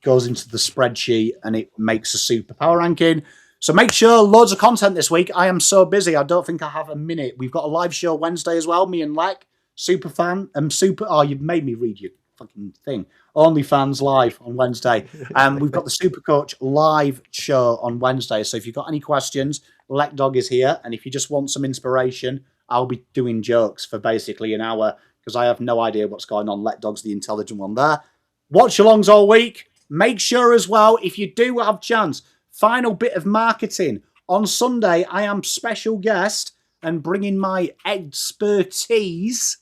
[SPEAKER 1] goes into the spreadsheet, and it makes a super power ranking. So make sure, loads of content this week. I am so busy, I don't think I have a minute. We've got a live show Wednesday as well, me and Lek, super fan. Oh, you've made me read your fucking thing. OnlyFans live on Wednesday. We've got the Supercoach live show on Wednesday. So if you've got any questions, LekDog is here. And if you just want some inspiration, I'll be doing jokes for basically an hour because I have no idea what's going on. LekDog's the intelligent one there. Watch alongs all week. Make sure as well, if you do have chance, final bit of marketing. On Sunday, I am special guest and bringing my expertise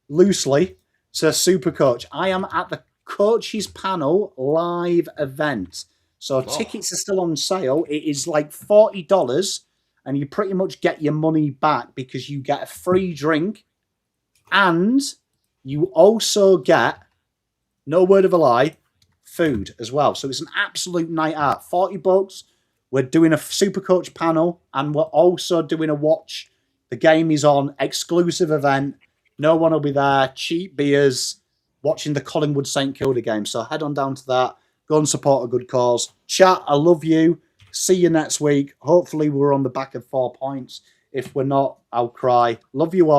[SPEAKER 1] loosely to Supercoach. I am at the Coaches Panel live event. So tickets are still on sale. It is like $40 and you pretty much get your money back because you get a free drink and you also get, no word of a lie, food as well. So it's an absolute night out. $40. We're doing a Supercoach panel and we're also doing a watch. The game is on, exclusive event. No one will be there. Cheap beers, watching the Collingwood St Kilda game. So head on down to that. Go and support a good cause. Chat, I love you. See you next week. Hopefully we're on the back of 4 points. If we're not, I'll cry. Love you all.